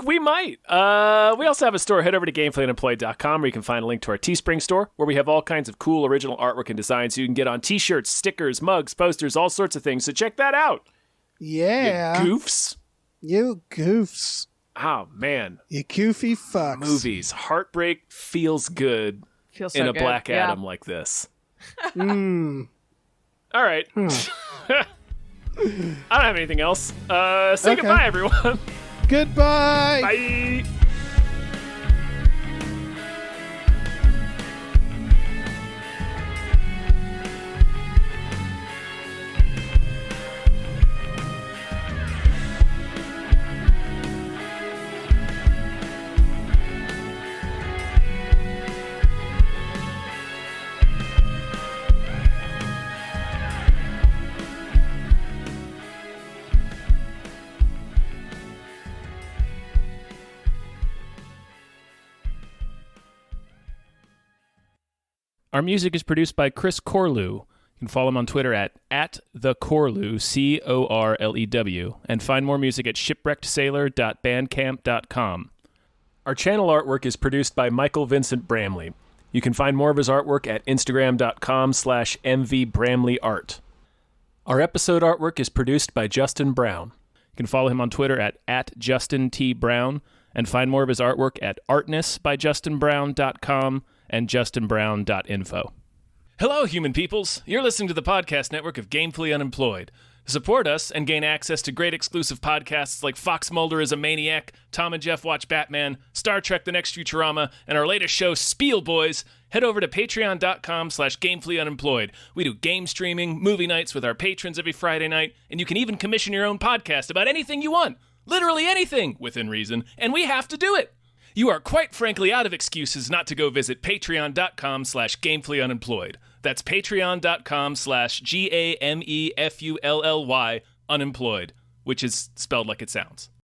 also have a store. Head over to gamefullyunemployed.com where you can find a link to our Teespring store, where we have all kinds of cool original artwork and designs you can get on t-shirts, stickers, mugs, posters, all sorts of things. So check that out. Yeah. You goofs. You goofs. Oh, man. You goofy fucks. Movies. Heartbreak feels good Feels so in a good. Black Yeah. Adam like this. All right. I don't have anything else. Say goodbye, everyone. Goodbye. Bye. Our music is produced by Chris Corlew. You can follow him on Twitter at @thecorlew, Corlew, and find more music at shipwreckedsailor.bandcamp.com. Our channel artwork is produced by Michael Vincent Bramley. You can find more of his artwork at instagram.com/mvbramleyart. Our episode artwork is produced by Justin Brown. You can follow him on Twitter at @JustinTBrown and find more of his artwork at artnessbyjustinbrown.com and justinbrown.info. Hello, human peoples. You're listening to the podcast network of Gamefully Unemployed. To support us and gain access to great exclusive podcasts like Fox Mulder is a Maniac, Tom and Jeff Watch Batman, Star Trek The Next Futurama, and our latest show, Spiel Boys, head over to patreon.com/gamefullyunemployed. We do game streaming, movie nights with our patrons every Friday night, and you can even commission your own podcast about anything you want. Literally anything, within reason, and we have to do it. You are quite frankly out of excuses not to go visit patreon.com/gamefullyunemployed. That's patreon.com/GAMEFULLY unemployed, which is spelled like it sounds.